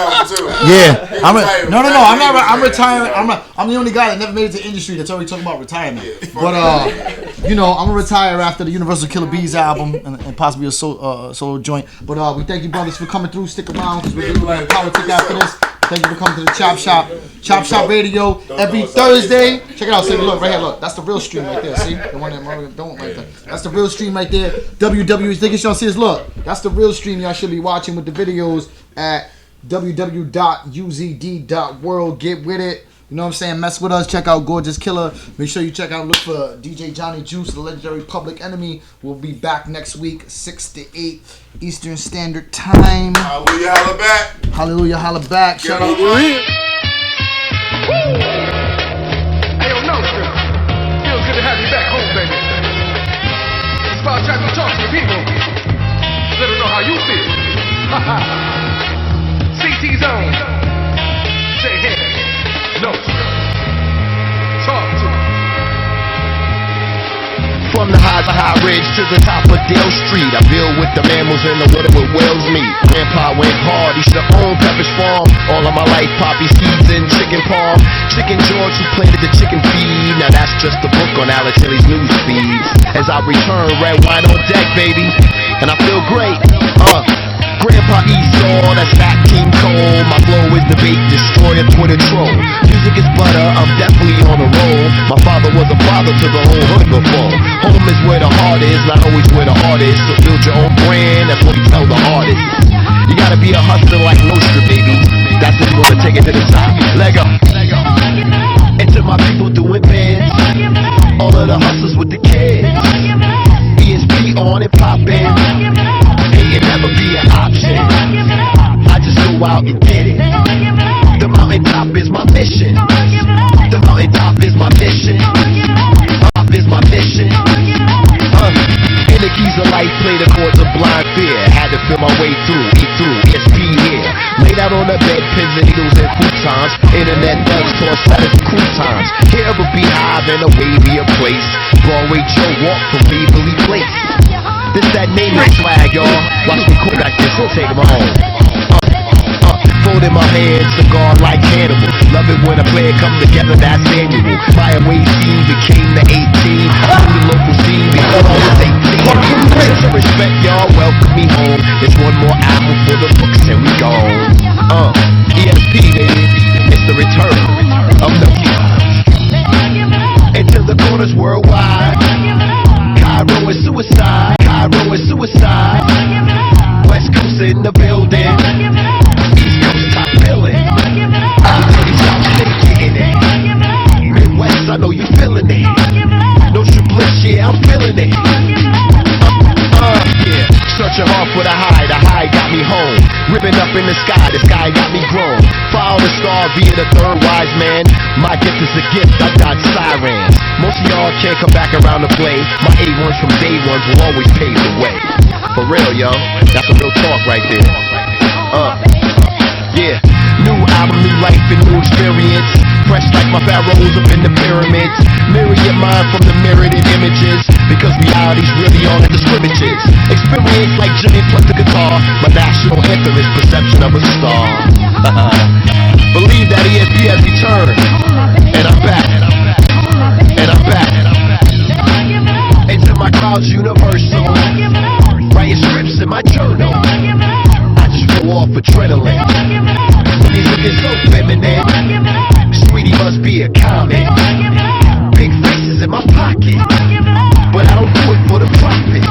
I'm the only guy that never made it to industry that's already talking about retirement. But I'm gonna retire after the Universal Killer Bees album and possibly a solo joint. But we thank you brothers for coming through. Stick around because we're doing politics after this. Thank you for coming to the Chop Shop. Chop Shop Radio every Thursday. Check it out. See, look right here. Look, that's the real stream right there. See, the one that don't like that. That's the real stream right there. www. Think y'all see this? Look, that's the real stream. Y'all should be watching with the videos at www.uzd.world. Get with it. You know what I'm saying? Mess with us. Check out Gorjus Killa. Make sure you check out, look for DJ Johnny Juice, the legendary Public Enemy. We'll be back next week, 6 to 8 Eastern Standard Time. Hallelujah, holla back. Hallelujah, holla back. Shout out. Hey, yo, no, sir. Feels good to have you back home, baby. It's about time to talk to the people. Let them know how you feel. CT Zone. Say hey. No, sir. Talk to me. From the high ridge to the top of Dale Street, I build with the mammals in the water with whales meet. Grandpa went hard, he should own Pepper's Farm. All of my life, poppy seeds and chicken palm. Chicken George who planted the chicken feed. Now that's just the book on Alex Haley's news feeds. As I return, red wine on deck, baby, and I feel great. Grandpa Esau, that's Fat King Cole. My flow is debate, destroyer, Twitter troll. Music is butter, I'm definitely on a roll. My father was a father to the whole hood before. Home is where the heart is, not always where the heart is. So build your own brand, that's what we tell the artists. You gotta be a hustler like Nostra, baby. That's if you wanna take it to the top. Lego. And to my people doing bands, all of the hustlers with the kids. ESP on and poppin'. It never be an option. I just go out and get it. The mountaintop is my mission. The mountaintop is my mission. Top is my mission. In the keys of life, play the chords of blind fear. Had to feel my way through, eat through, ESP here. Laid out on the bed, pins and needles and futons. Internet thugs, toss letters and croutons. Here of a beehive and a wavier place. Broadway Joe walk from Waverly Place. This that name and swag, y'all. Watch me cook like this and take them home. Fold in my hand, cigar like Hannibal. Love it when a player come together, that's annual. My away scene became the 18. I'm the local scene before I was 18. Some respect, y'all, welcome me home. There's one more album for the books and we gone. ESP, baby, it's the return of the into the corners worldwide. Cairo is suicide. Cairo is suicide. West Coast in the building. East Coast top billing. I'm dirty South City getting it. Midwest, I know you feeling it. No bliss, yeah, I'm feeling it. Yeah, searching hard for the high got me home. Ribbon up in the sky got me grown. Follow the star via the third wise man. My gift is a gift, I got sirens. Most of y'all can't come back around to play. My A1s from day ones will always pave the way. For real, yo, that's a real talk right there. Yeah, new album, new life and new experience. Fresh like my pharaohs up in the pyramids. Mirror your mind from the mirrored images, because reality's really all in the scrimmages. Experience like Jimmy plus the guitar. My national anthem is perception of a star. Believe that ESP has returned. And I'm back. And I'm back. Into my crowd's universal. Writing scripts in my journal. I just flow off adrenaline. Music is so feminine. Sweetie must be a comet. Big faces in my pocket, but I don't do it for the profit.